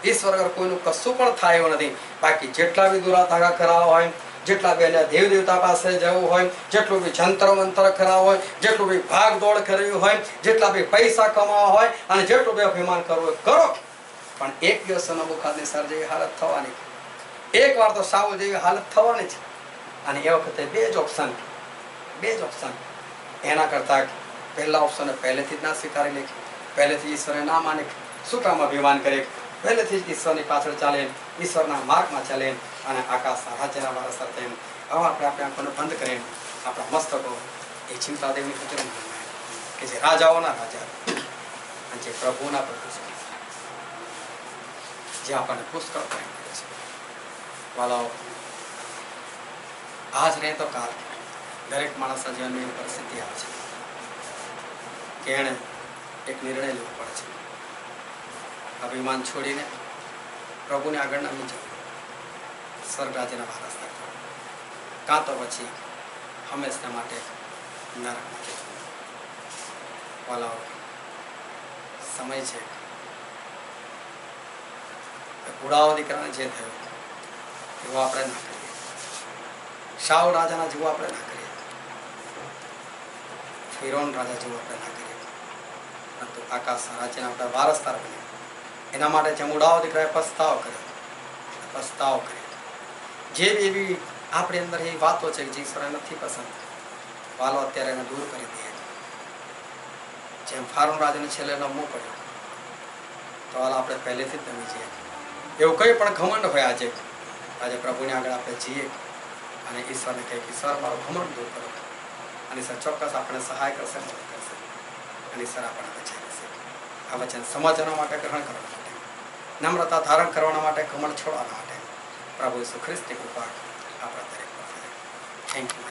ઈશ્વર આગળ કોઈનું કશું પણ થાય એવું નથી. બાકી જેટલા બી દુરાધાગા કરાવવા હોય, જેટલા બી એને દેવ દેવતા પાસે જવું હોય, જેટલું બી જંતર મંતર કરાવવું હોય, જેટલું બી ભાગ દોડ કરવી હોય, જેટલા બી પૈસા કમાવા હોય અને જેટલું બી અભિમાન કરવું હોય કરો, પણ એક દિવસ નબૂખદનેસ્સર જેવી હાલત થવાની, એક વાર તો શાઉલ જેવી હાલત થવાની છે. અને એ વખતે બે જ ઓપ્શન. એના કરતાં પહેલા ઓપ્શનને પહેલેથી જ ના સ્વીકારી લે, પહેલેથી ઈશ્વરને ના માને, શું કામ અભિમાન કરે, પહેલેથી જ ઈશ્વરની પાછળ ચાલે, ઈશ્વરના માર્ગમાં ચાલે અને આકાશના રાજ્યના વારસદાર થઈને હવે આપણે આંખોને બંધ કરીને આપણા મસ્તકો એ ચિંતા દેવની કચેરીમાં કે જે રાજાઓના રાજા અને જે પ્રભુના પ્રભુ છે, જે આપણને પુષ્કળ પ્રેમ કરે છે. વાલાઓ, આજ રહે તો કાલ દરેક માણસના જીવનમાં એવી પરિસ્થિતિ આવે છે કે એણે એક નિર્ણય લેવો પડે છે, અભિમાન છોડીને પ્રભુને આગળ નમી જવું, સ્વર્ગ રાજ્યના વારસદાર થવું, કાં તો પછી હંમેશા માટે નરકમાં જવું. વાલાઓ, સમય છે કે બુઢાઓ દીકરાને જે થયું એવું આપણે ના કરીએ, શાઉલ રાજાના જેવું આપણે ના કરીએ, ફિરૌન રાજા જેવું આપણે ના કરીએ, પરંતુ આકાશ રાજ્યના આપણે વારસદાર બનીએ. એના માટે જે બુઢાઓ દીકરાએ પસ્તાવો કર્યો, જે એવી આપણી અંદર એવી વાતો છે કે જે ઈશ્વરને નથી પસંદ, વાલો અત્યારે એને દૂર કરી દઈએ. જેમ ફારૂન રાજાને છેલ્લે નમવું પડ્યું, તો વાલો આપણે પહેલેથી જ નમી જઈએ. એવું કંઈ પણ ઘમંડ હોય આજે પ્રભુની આગળ આપણે જઈએ અને ઈશ્વરને કહીએ કે ઈશ્વર મારો ઘમંડ દૂર કરો, અને ઈશ્વર ચોક્કસ આપણે સહાય કરશે, મદદ કરશે અને ઈશ્વર આપણને બચાવી લેશે. આ વચન સમજવા માટે, ગ્રહણ કરવા માટે, નમ્રતા ધારણ કરવાના માટે, ઘમંડ છોડવાના માટે પ્રભુ ઈસુ ખ્રિસ્તની કૃપા આપણા દરેક પર થાય. Thank you.